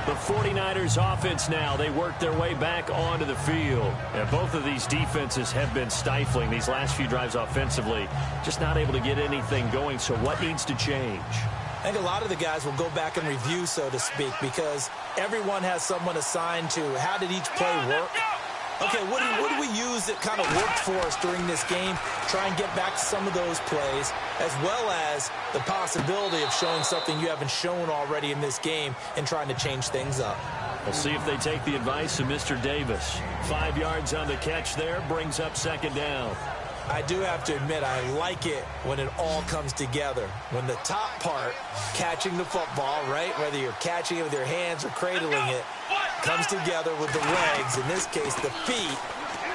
Speaker 1: The 49ers offense now, they work their way back onto the field. And both of these defenses have been stifling these last few drives offensively. Just not able to get anything going, so what needs to change?
Speaker 2: I think a lot of the guys will go back and review, so to speak, because everyone has someone assigned to how did each play work. Okay, what do we use that kind of worked for us during this game? Try and get back to some of those plays, as well as the possibility of showing something you haven't shown already in this game and trying to change things up.
Speaker 1: We'll see if they take the advice of Mr. Davis. 5 yards on the catch there, brings up second down.
Speaker 2: I do have to admit, I like it when it all comes together. When the top part, catching the football, right, whether you're catching it with your hands or cradling it, comes together with the legs, in this case the feet,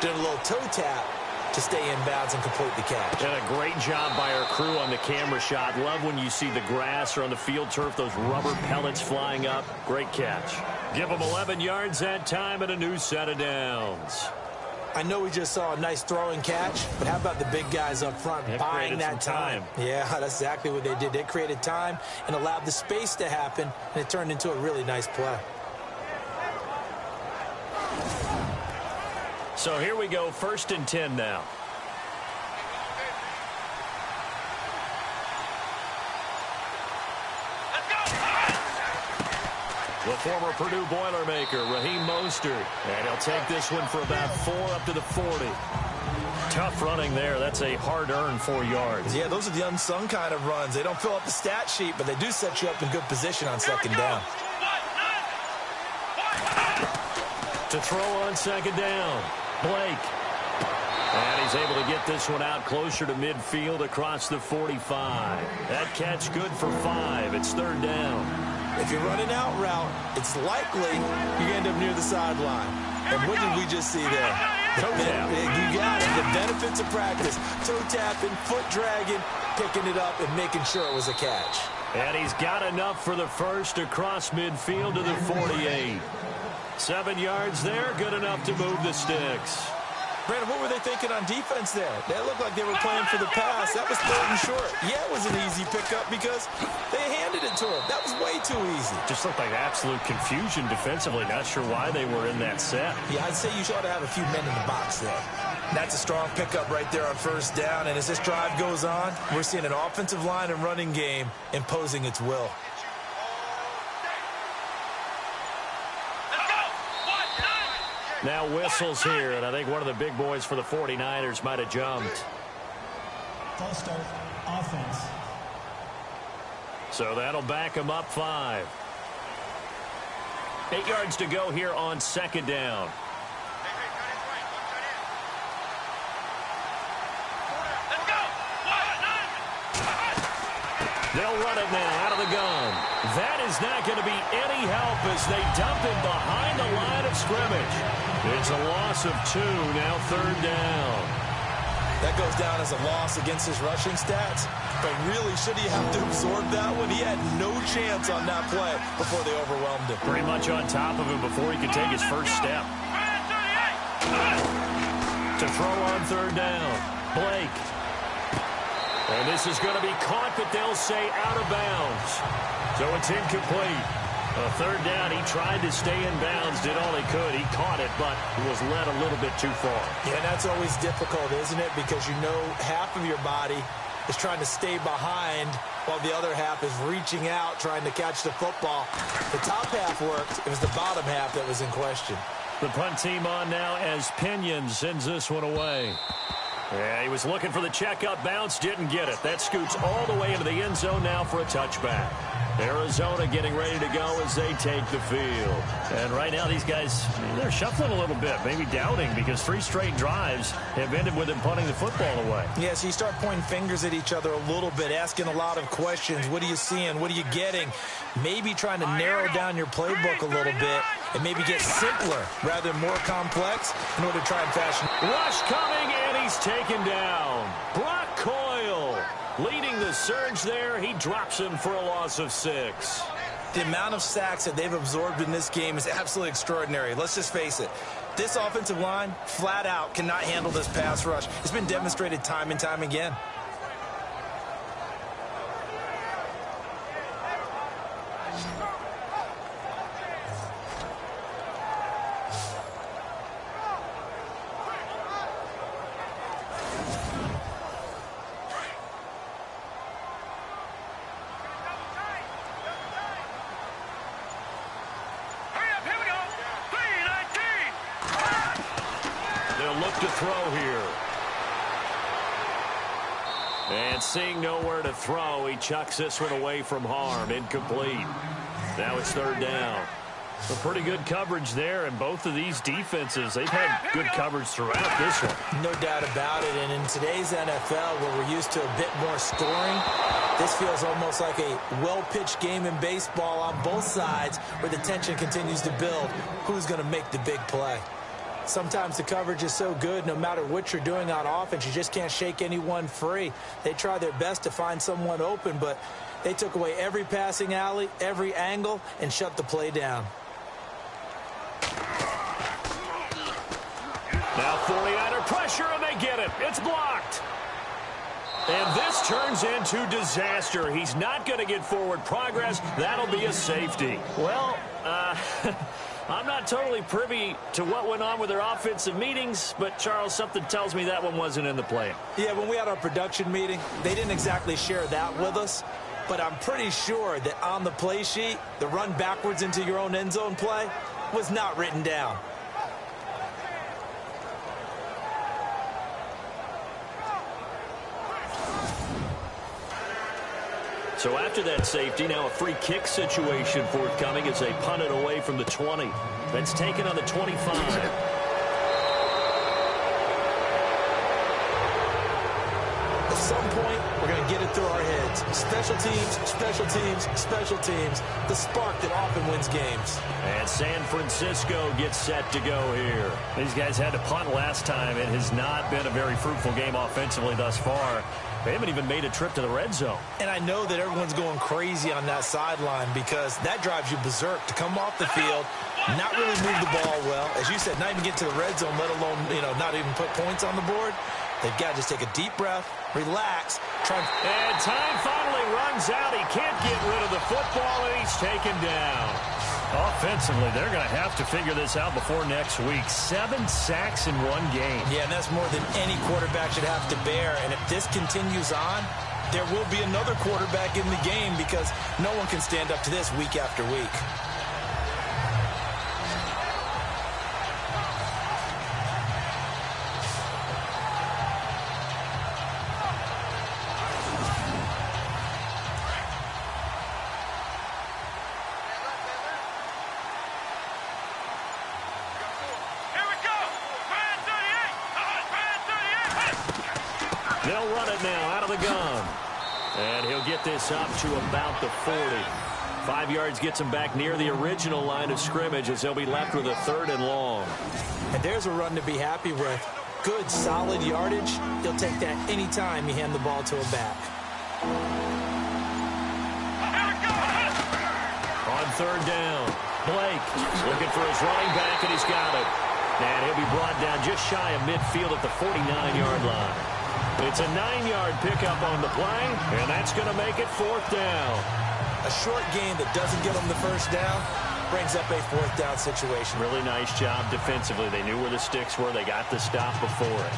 Speaker 2: doing a little toe tap to stay in bounds and complete the catch.
Speaker 1: And a great job by our crew on the camera shot. Love when you see the grass or on the field turf, those rubber pellets flying up. Great catch. Give them 11 yards that time and a new set of downs.
Speaker 2: I know we just saw a nice throwing catch, but how about the big guys up front buying that time? Yeah, that's exactly what they did. They created time and allowed the space to happen, and it turned into a really nice play.
Speaker 1: So here we go, 1st and 10 now. The former Purdue Boilermaker, Raheem Mostert. And he'll take this one for about 4 up to the 40.
Speaker 4: Tough running there. That's a hard-earned 4 yards.
Speaker 2: Yeah, those are the unsung kind of runs. They don't fill up the stat sheet, but they do set you up in good position on second down.
Speaker 1: To throw on second down, Blake. And he's able to get this one out closer to midfield across the 45. That catch good for 5. It's third down.
Speaker 2: If you're running out route, it's likely you end up near the sideline. And what did we just see there?
Speaker 1: Toe tap.
Speaker 2: You got it. The benefits of practice. Toe tapping, foot dragging, picking it up, and making sure it was a catch.
Speaker 1: And he's got enough for the first across midfield to the 48. 7 yards there, good enough to move the sticks.
Speaker 2: Brandon, what were they thinking on defense there? They looked like they were playing for the pass. That was third and short. Yeah, it was an easy pickup because they handed it to him. That was way too easy.
Speaker 4: Just looked like absolute confusion defensively. Not sure why they were in that set.
Speaker 2: Yeah, I'd say you ought to have a few men in the box there. That's a strong pickup right there on first down. And as this drive goes on, we're seeing an offensive line and running game imposing its will.
Speaker 1: Now whistles here, and I think one of the big boys for the 49ers might have jumped.
Speaker 6: False start, offense.
Speaker 1: So that'll back him up 5. 8 yards to go here on second down. They'll run it now out of the gun. That is not going to be any help as they dump him behind the line of scrimmage. It's a loss of 2, now third down.
Speaker 2: That goes down as a loss against his rushing stats. But really, should he have to absorb that one? He had no chance on that play before they overwhelmed him.
Speaker 1: Pretty much on top of him before he could take his first step. To throw on third down, Blake. And this is going to be caught, but they'll say out of bounds. So it's incomplete. A third down, he tried to stay in bounds, did all he could. He caught it, but was led a little bit too far.
Speaker 2: Yeah, and that's always difficult, isn't it? Because you know half of your body is trying to stay behind while the other half is reaching out, trying to catch the football. The top half worked. It was the bottom half that was in question.
Speaker 1: The punt team on now as Pinion sends this one away. Yeah, he was looking for the checkup bounce, didn't get it. That scoots all the way into the end zone now for a touchback. Arizona getting ready to go as they take the field. And right now these guys, they're shuffling a little bit, maybe doubting, because 3 straight drives have ended with them punting the football away.
Speaker 2: Yeah, so you start pointing fingers at each other a little bit, asking a lot of questions. What are you seeing? What are you getting? Maybe trying to narrow down your playbook a little bit and maybe get simpler rather than more complex in order to try and fashion.
Speaker 1: Rush coming, and he's taken down. Brock Coyle leading the surge there. He drops him for a loss of 6.
Speaker 2: The amount of sacks that they've absorbed in this game is absolutely extraordinary. Let's just face it. This offensive line, flat out, cannot handle this pass rush. It's been demonstrated time and time again.
Speaker 1: To throw here. And seeing nowhere to throw, he chucks this one away from harm. Incomplete. Now it's third down. A pretty good coverage there, and both of these defenses, they've had good coverage throughout this one.
Speaker 2: No doubt about it, and in today's NFL, where we're used to a bit more scoring, this feels almost like a well-pitched game in baseball on both sides, where the tension continues to build. Who's going to make the big play? Sometimes the coverage is so good, no matter what you're doing on offense, you just can't shake anyone free. They try their best to find someone open, but they took away every passing alley, every angle, and shut the play down.
Speaker 1: Now 49er pressure, and they get it. It's blocked. And this turns into disaster. He's not going to get forward progress. That'll be a safety. Well, I'm not totally privy to what went on with their offensive meetings, but, Charles, something tells me that one wasn't in the plan.
Speaker 2: Yeah, when we had our production meeting, they didn't exactly share that with us, but I'm pretty sure that on the play sheet, the run backwards into your own end zone play was not written down.
Speaker 1: So after that safety, now a free kick situation forthcoming as they punt it away from the 20. That's taken on the 25.
Speaker 2: At some point, we're going to get it through our heads. Special teams, special teams, special teams. The spark that often wins games.
Speaker 1: And San Francisco gets set to go here.
Speaker 4: These guys had to punt last time. It has not been a very fruitful game offensively thus far. They haven't even made a trip to the red zone.
Speaker 2: And I know that everyone's going crazy on that sideline because that drives you berserk to come off the field, not really move the ball well. As you said, not even get to the red zone, let alone, not even put points on the board. They've got to just take a deep breath, relax,
Speaker 1: And time finally runs out. He can't get rid of the football, and he's taken down.
Speaker 4: Offensively, they're going to have to figure this out before next week. 7 sacks in one game.
Speaker 2: Yeah, and that's more than any quarterback should have to bear. And if this continues on, there will be another quarterback in the game because no one can stand up to this week after week.
Speaker 1: They'll run it now out of the gun. And he'll get this up to about the 40. 5 yards gets him back near the original line of scrimmage as they'll be left with a 3rd and long.
Speaker 2: And there's a run to be happy with. Good, solid yardage. He'll take that any time you hand the ball to a back.
Speaker 1: On 3rd down, Blake looking for his running back, and he's got it. And he'll be brought down just shy of midfield at the 49-yard line. It's a 9-yard pickup on the play, and that's going to make it 4th down.
Speaker 2: A short game that doesn't get them the first down brings up a 4th down situation.
Speaker 1: Really nice job defensively. They knew where the sticks were. They got the stop before it.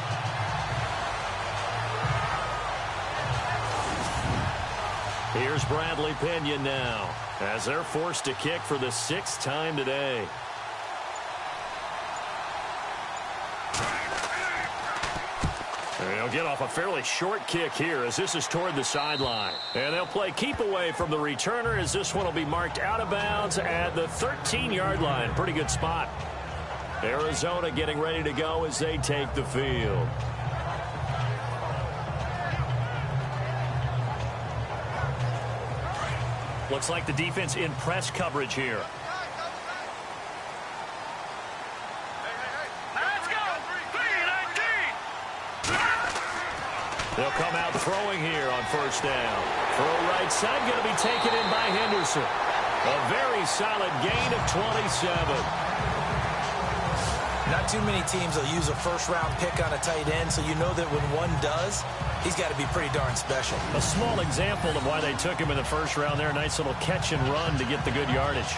Speaker 1: Here's Bradley Pinion now as they're forced to kick for the 6th time today. They'll get off a fairly short kick here as this is toward the sideline. And they'll play keep away from the returner as this one will be marked out of bounds at the 13-yard line. Pretty good spot. Arizona getting ready to go as they take the field.
Speaker 4: Looks like the defense in press coverage here.
Speaker 1: They'll come out throwing here on 1st down. Throw right side going to be taken in by Henderson. A very solid gain of 27.
Speaker 2: Not too many teams will use a 1st-round pick on a tight end, so you know that when one does, he's got to be pretty darn special.
Speaker 4: A small example of why they took him in the 1st round there. Nice little catch and run to get the good yardage.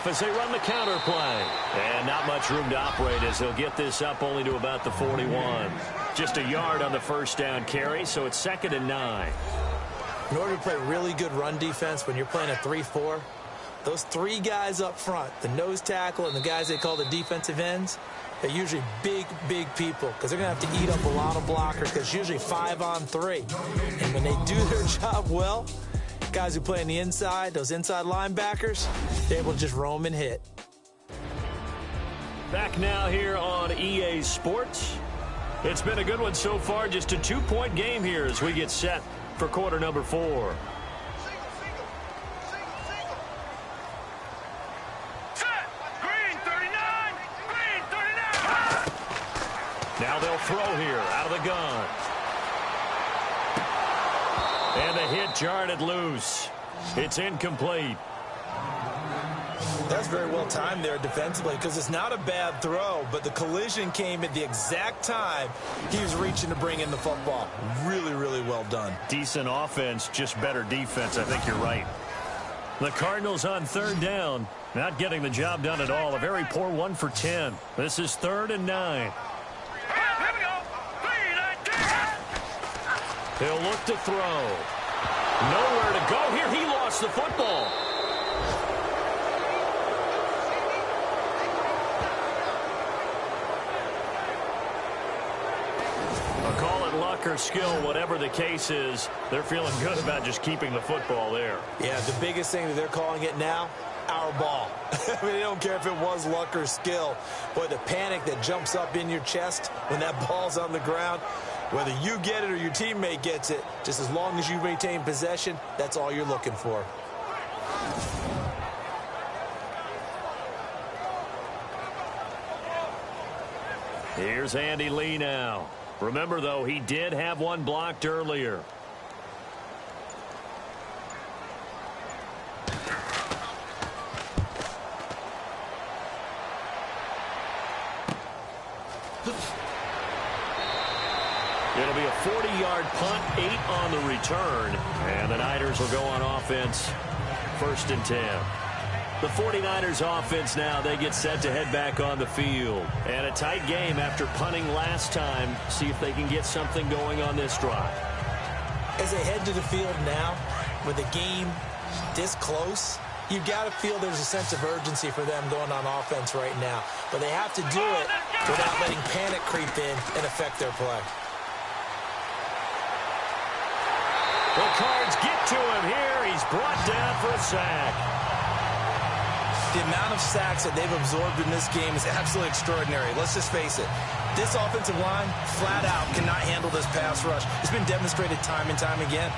Speaker 1: As they run the counter play. And not much room to operate as they'll get this up only to about the 41. Just a yard on the 1st down carry, so it's 2nd and 9.
Speaker 2: In order to play really good run defense when you're playing a 3-4, those 3 guys up front, the nose tackle and the guys they call the defensive ends, they're usually big, big people because they're going to have to eat up a lot of blockers because it's usually 5 on 3. And when they do their job well, guys who play on the inside, those inside linebackers, they're able to just roam and hit.
Speaker 1: Back now here on EA Sports. It's been a good one so far. Just a 2-point game here as we get set for quarter number 4.
Speaker 3: Green 39! Green 39!
Speaker 1: Now they'll throw here out of the gun. And the hit jarred it loose. It's incomplete.
Speaker 2: That's very well timed there defensively because it's not a bad throw, but the collision came at the exact time he was reaching to bring in the football. Really, really well done.
Speaker 4: Decent offense, just better defense. I think you're right.
Speaker 1: The Cardinals on 3rd down. Not getting the job done at all. A very poor 1 for 10. This is 3rd and 9. He'll look to throw. Nowhere to go here. He lost the football. Call it luck or skill, whatever the case is, they're feeling good about just keeping the football there.
Speaker 2: Yeah, the biggest thing that they're calling it now, our ball. I mean, they don't care if it was luck or skill. Boy, the panic that jumps up in your chest when that ball's on the ground, whether you get it or your teammate gets it, just as long as you maintain possession, that's all you're looking for.
Speaker 1: Here's Andy Lee now. Remember, though, he did have one blocked earlier. It'll be a 40-yard punt, 8 on the return, and the Niners will go on offense, 1st and 10. The 49ers offense now, they get set to head back on the field. And a tight game after punting last time. See if they can get something going on this drive.
Speaker 2: As they head to the field now, with the game this close, you've got to feel there's a sense of urgency for them going on offense right now. But they have to do it without letting panic creep in and affect their play.
Speaker 1: The Cards get to him here. He's brought down for a sack.
Speaker 2: The amount of sacks that they've absorbed in this game is absolutely extraordinary. Let's just face it. This offensive line, flat out, cannot handle this pass rush. It's been demonstrated time and time again.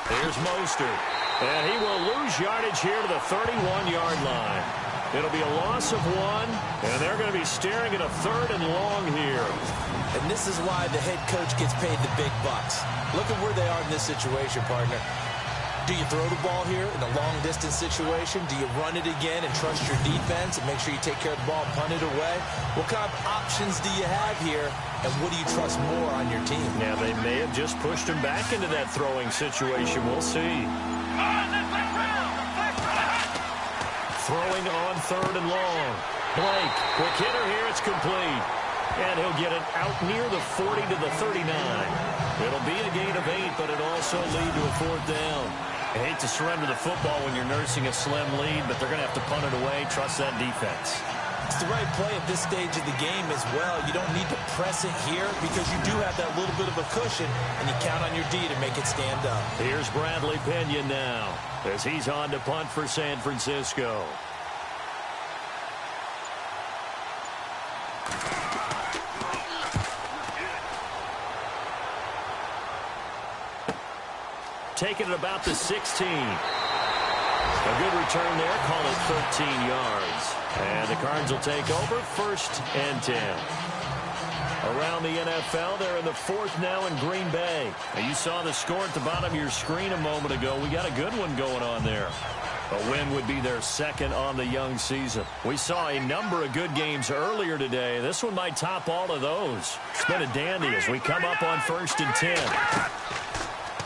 Speaker 1: Here's Mostert, and he will lose yardage here to the 31-yard line. It'll be a loss of 1, and they're going to be staring at a 3rd and long here.
Speaker 2: And this is why the head coach gets paid the big bucks. Look at where they are in this situation, partner. Do you throw the ball here in a long-distance situation? Do you run it again and trust your defense and make sure you take care of the ball and punt it away? What kind of options do you have here, and what do you trust more on your team?
Speaker 1: Now, they may have just pushed him back into that throwing situation. We'll see. Throwing on 3rd and long. Blake, quick hitter here. It's complete. And he'll get it out near the 40 to the 39. It'll be a gain of 8, but it'll also lead to a 4th down. I hate to surrender the football when you're nursing a slim lead, but they're going to have to punt it away. Trust that defense.
Speaker 2: It's the right play at this stage of the game as well. You don't need to press it here because you do have that little bit of a cushion, and you count on your D to make it stand up.
Speaker 1: Here's Bradley Pinion now as he's on to punt for San Francisco. Taking it about the 16. A good return there. Call it 13 yards. And the Cards will take over, 1st and 10. Around the NFL, they're in the 4th now in Green Bay. Now, you saw the score at the bottom of your screen a moment ago. We got a good one going on there. A win would be their 2nd on the young season. We saw a number of good games earlier today. This one might top all of those. It's been a dandy as we come up on 1st and 10.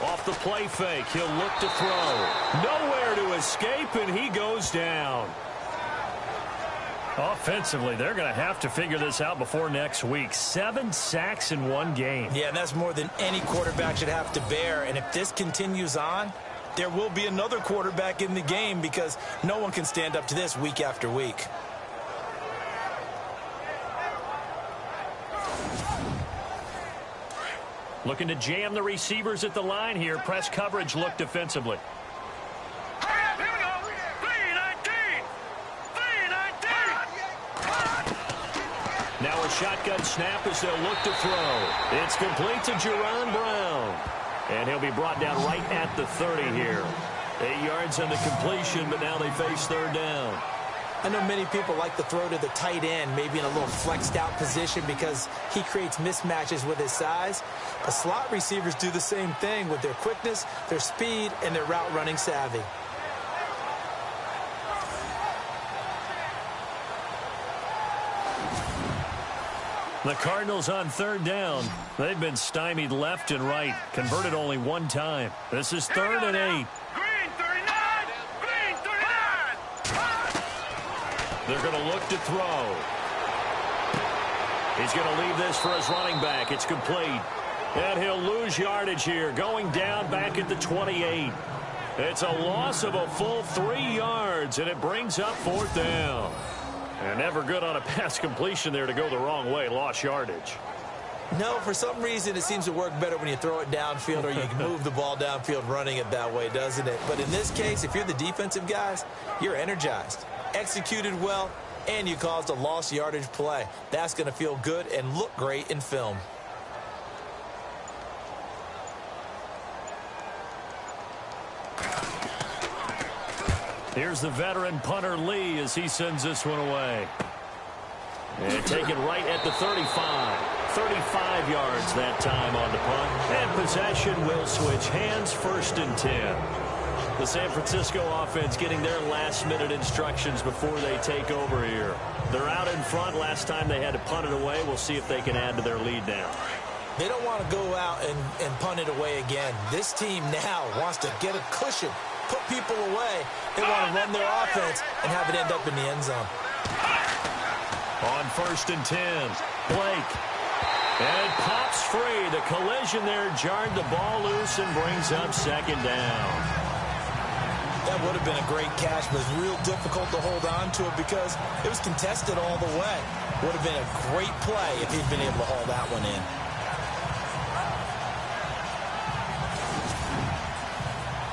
Speaker 1: Off the play fake, he'll look to throw. Nowhere to escape, and he goes down. Offensively, they're going to have to figure this out before next week. 7 sacks in one game.
Speaker 2: Yeah, and that's more than any quarterback should have to bear. And if this continues on, there will be another quarterback in the game because no one can stand up to this week after week.
Speaker 1: Looking to jam the receivers at the line here. Press coverage look defensively.
Speaker 3: Here we go. 3-19. 3-19.
Speaker 1: Now a shotgun snap as they'll look to throw. It's complete to Jerron Brown. And he'll be brought down right at the 30 here. 8 yards on the completion, but now they face 3rd down.
Speaker 2: I know many people like to throw to the tight end, maybe in a little flexed out position because he creates mismatches with his size. But slot receivers do the same thing with their quickness, their speed, and their route running savvy.
Speaker 1: The Cardinals on third down. They've been stymied left and right. Converted only one time. This is 3rd and 8.
Speaker 3: Green 39! Green 39!
Speaker 1: They're going to look to throw. He's going to leave this for his running back. It's complete. And he'll lose yardage here. Going down back at the 28. It's a loss of a full 3 yards, and it brings up 4th down. And never good on a pass completion there to go the wrong way. Lost yardage.
Speaker 2: No, for some reason it seems to work better when you throw it downfield or you can move the ball downfield running it that way, doesn't it? But in this case, if you're the defensive guys, you're energized, executed well, and you caused a lost yardage play. That's going to feel good and look great in film.
Speaker 1: Here's the veteran punter Lee as he sends this one away. And take it right at the 35. 35 yards that time on the punt. And possession will switch hands, 1st and 10. The San Francisco offense getting their last-minute instructions before they take over here. They're out in front. Last time they had to punt it away. We'll see if they can add to their lead now.
Speaker 2: They don't want to go out and punt it away again. This team now wants to get a cushion, put people away. They want to run their offense and have it end up in the end zone.
Speaker 1: On 1st and 10, Blake. And it pops free. The collision there jarred the ball loose and brings up 2nd down.
Speaker 2: That would have been a great catch, but it's real difficult to hold on to it because it was contested all the way. Would have been a great play if he'd been able to haul that one in.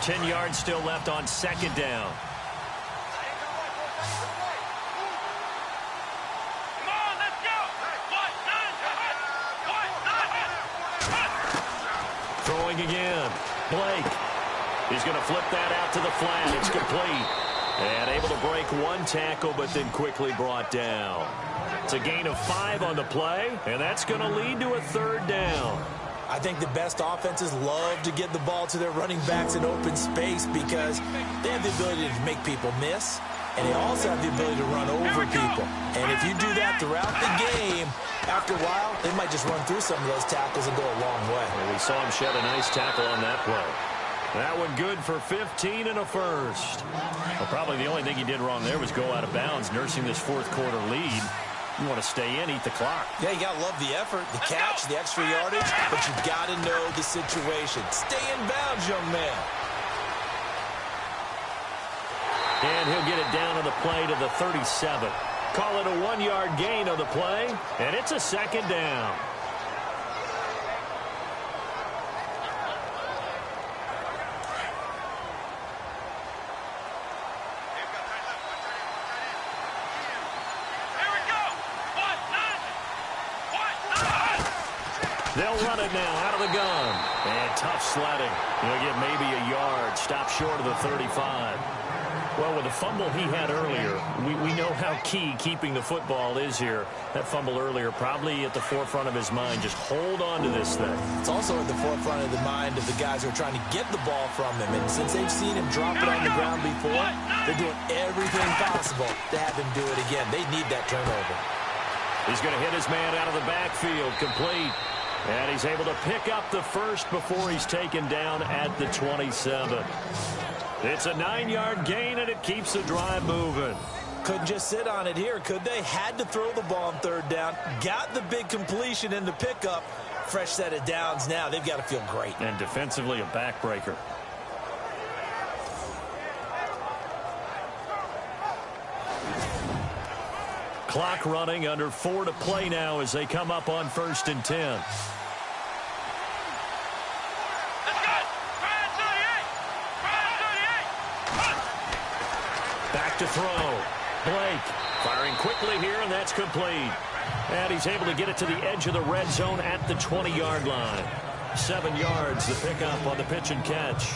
Speaker 1: 10 yards still left on 2nd down.
Speaker 3: Come on, let's go!
Speaker 1: Throwing again. Blake. He's going to flip that out to the flat. It's complete. And able to break one tackle, but then quickly brought down. It's a gain of 5 on the play, and that's going to lead to a 3rd down.
Speaker 2: I think the best offenses love to get the ball to their running backs in open space because they have the ability to make people miss, and they also have the ability to run over people. And if you do that throughout the game, after a while, they might just run through some of those tackles and go a long way.
Speaker 1: And we saw him shed a nice tackle on that play. That one good for 15 and a first. Well, probably the only thing he did wrong there was go out of bounds, nursing this 4th quarter lead. You want to stay in, eat the clock.
Speaker 2: Yeah, you got to love the effort, the catch, the extra yardage, but you got to know the situation. Stay in bounds, young man.
Speaker 1: And he'll get it down on the play to the 37. Call it a 1-yard gain on the play, and it's a 2nd down. They'll run it now out of the gun. And tough sledding. He'll get maybe a yard. Stop short of the 35. Well, with the fumble he had earlier, we know how key keeping the football is here. That fumble earlier probably at the forefront of his mind. Just hold on to this thing.
Speaker 2: It's also at the forefront of the mind of the guys who are trying to get the ball from him. And since they've seen him drop it on the ground before, they're doing everything possible to have him do it again. They need that turnover.
Speaker 1: He's going to hit his man out of the backfield. Complete. And he's able to pick up the first before he's taken down at the 27. It's a 9-yard gain, and it keeps the drive moving.
Speaker 2: Couldn't just sit on it here, could they? Had to throw the ball on 3rd down. Got the big completion in the pickup. Fresh set of downs now. They've got to feel great.
Speaker 1: And defensively, a backbreaker. Clock running, under 4 to play now as they come up on 1st and 10. Back to throw. Blake firing quickly here, and that's complete. And he's able to get it to the edge of the red zone at the 20-yard line. 7 yards, the pickup on the pitch and catch.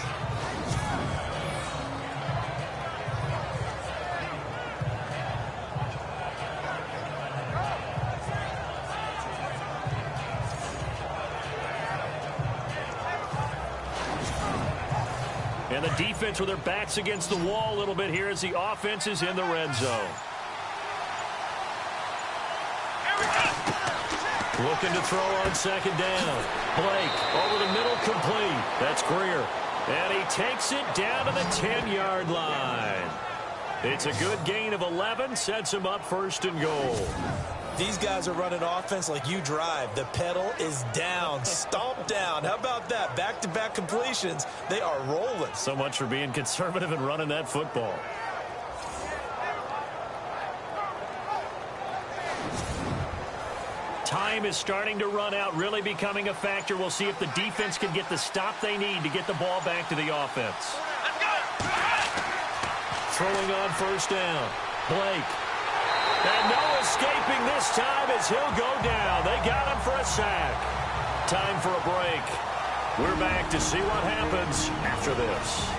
Speaker 1: And the defense with their backs against the wall a little bit here as the offense is in the red zone. Looking to throw on second down. Blake over the middle, complete. That's Greer. And he takes it down to the 10-yard line. It's a good gain of 11, sets him up first and goal.
Speaker 2: These guys are running offense like you drive. The pedal is down, stomp down. How about that? Back-to-back completions. They are rolling.
Speaker 1: So much for being conservative and running that football. Time is starting to run out, really becoming a factor. We'll see if the defense can get the stop they need to get the ball back to the offense. Throwing on first down. Blake. And no escaping this time as he'll go down. They got him for a sack. Time for a break. We're back to see what happens after this.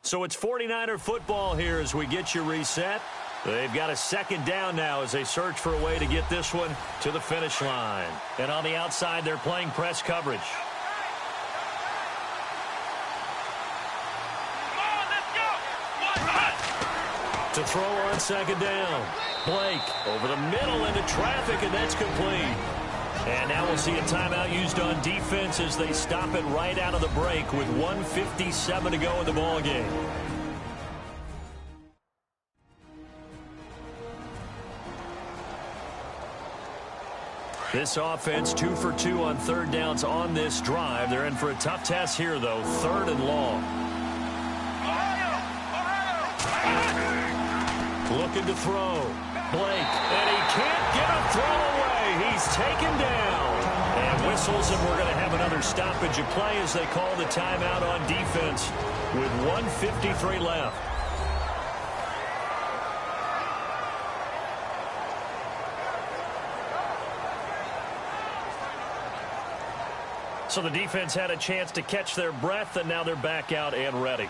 Speaker 1: So it's 49er football here as we get you reset. They've got a second down now as they search for a way to get this one to the finish line. And on the outside, they're playing press coverage.
Speaker 3: Come on, let's go.
Speaker 1: To throw on second down. Blake over the middle into traffic, and that's complete. And now we'll see a timeout used on defense as they stop it right out of the break with 1:57 to go in the ballgame. This offense 2 for 2 on third downs on this drive. They're in for a tough task here, though. 3rd and long. Looking to throw. Blake, and he can't get a throw away. He's taken down. And whistles, and we're going to have another stoppage of play as they call the timeout on defense with 1:53 left. So the defense had a chance to catch their breath, and now they're back out and ready.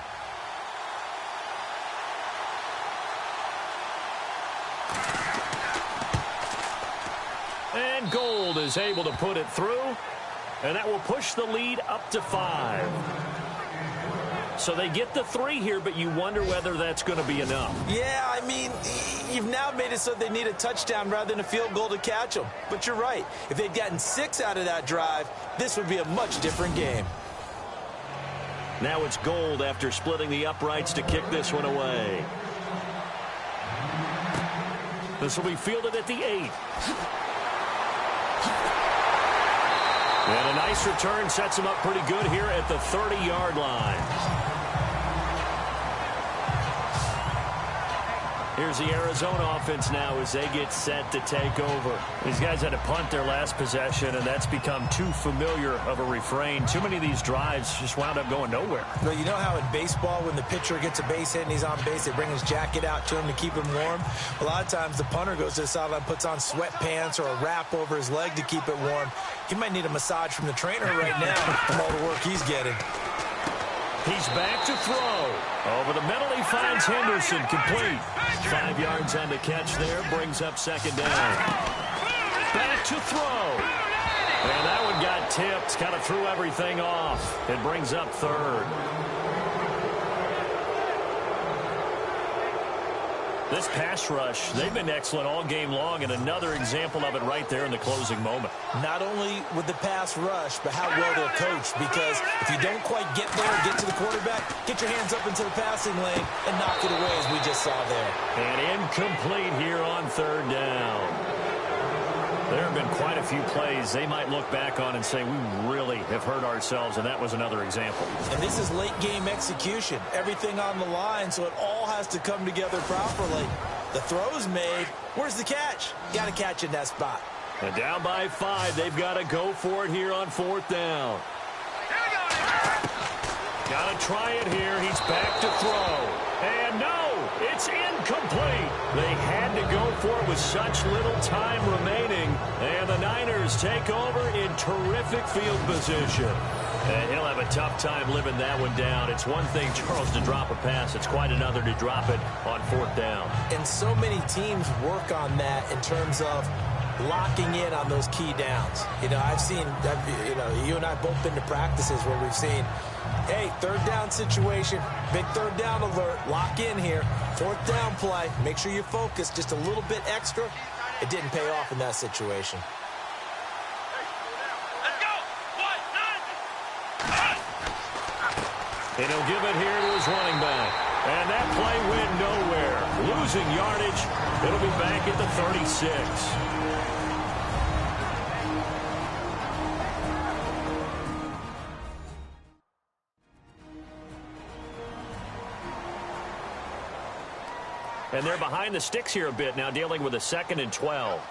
Speaker 1: And Gold is able to put it through, and that will push the lead up to 5. So they get the 3 here, but you wonder whether that's going to be enough.
Speaker 2: Yeah, I mean, you've now made it so they need a touchdown rather than a field goal to catch them. But you're right. If they'd gotten 6 out of that drive, this would be a much different game.
Speaker 1: Now it's Gold after splitting the uprights to kick this one away. This will be fielded at the 8. And a nice return sets him up pretty good here at the 30-yard line. Here's the Arizona offense now as they get set to take over. These guys had to punt their last possession, and that's become too familiar of a refrain. Too many of these drives just wound up going nowhere.
Speaker 2: Well, you know how in baseball when the pitcher gets a base hit and he's on base, they bring his jacket out to him to keep him warm? A lot of times the punter goes to the sideline, puts on sweatpants or a wrap over his leg to keep it warm. He might need a massage from the trainer right now from all the work he's getting.
Speaker 1: He's back to throw. Over the middle, he finds Henderson, complete. 5 yards on the catch there, brings up second down. Back to throw. And that one got tipped, kind of threw everything off. It brings up 3rd. This pass rush, they've been excellent all game long, and another example of it right there in the closing moment.
Speaker 2: Not only with the pass rush, but how well they're coached, because if you don't quite get there and get to the quarterback, get your hands up into the passing lane and knock it away as we just saw there.
Speaker 1: And incomplete here on 3rd down. There have been quite a few plays they might look back on and say, we really have hurt ourselves, and that was another example.
Speaker 2: And this is late-game execution. Everything on the line, so it all has to come together properly. The throw's made. Where's the catch? Got to catch in that spot.
Speaker 1: And down by 5. They've got to go for it here on 4th down. Got to try it here. He's back to throw. And no, it's incomplete. They had to go for it with such little time remaining. And the Niners take over in terrific field position. And he'll have a tough time living that one down. It's one thing, Charles, to drop a pass. It's quite another to drop it on 4th down.
Speaker 2: And so many teams work on that in terms of locking in on those key downs. You know, you and I both been to practices where we've seen, hey, third down situation, big third down alert, lock in here, fourth down play, make sure you focus just a little bit extra. It didn't pay off in that situation.
Speaker 3: Let's go.
Speaker 1: And he'll give it here to his running back. And that play went nowhere. Losing yardage. It'll be back at the 36. And they're behind the sticks here a bit now, dealing with a 2nd and 12.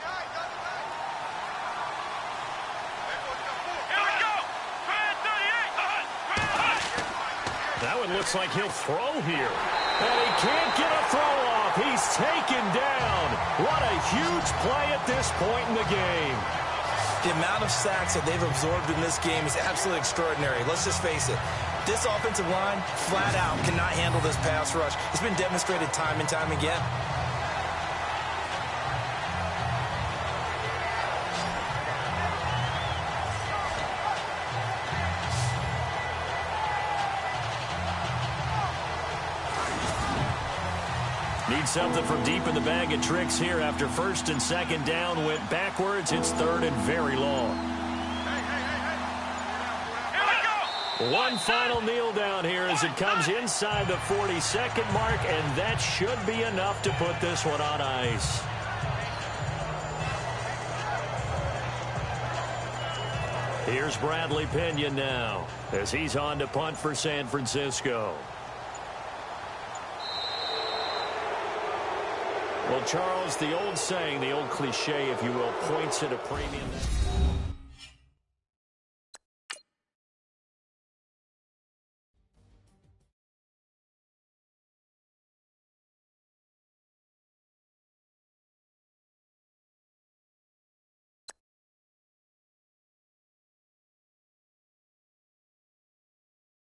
Speaker 1: That one looks like he'll throw here. And he can't get a throw off. He's taken down. What a huge play at this point in the game.
Speaker 2: The amount of sacks that they've absorbed in this game is absolutely extraordinary. Let's just face it. This offensive line, flat out, cannot handle this pass rush. It's been demonstrated time and time again.
Speaker 1: Need something from deep in the bag of tricks here after 1st and 2nd down went backwards. It's 3rd and very long. One final kneel down here as it comes inside the 42nd mark, and that should be enough to put this one on ice. Here's Bradley Pena now as he's on to punt for San Francisco. Well, Charles, the old saying, the old cliche, if you will, points at a premium.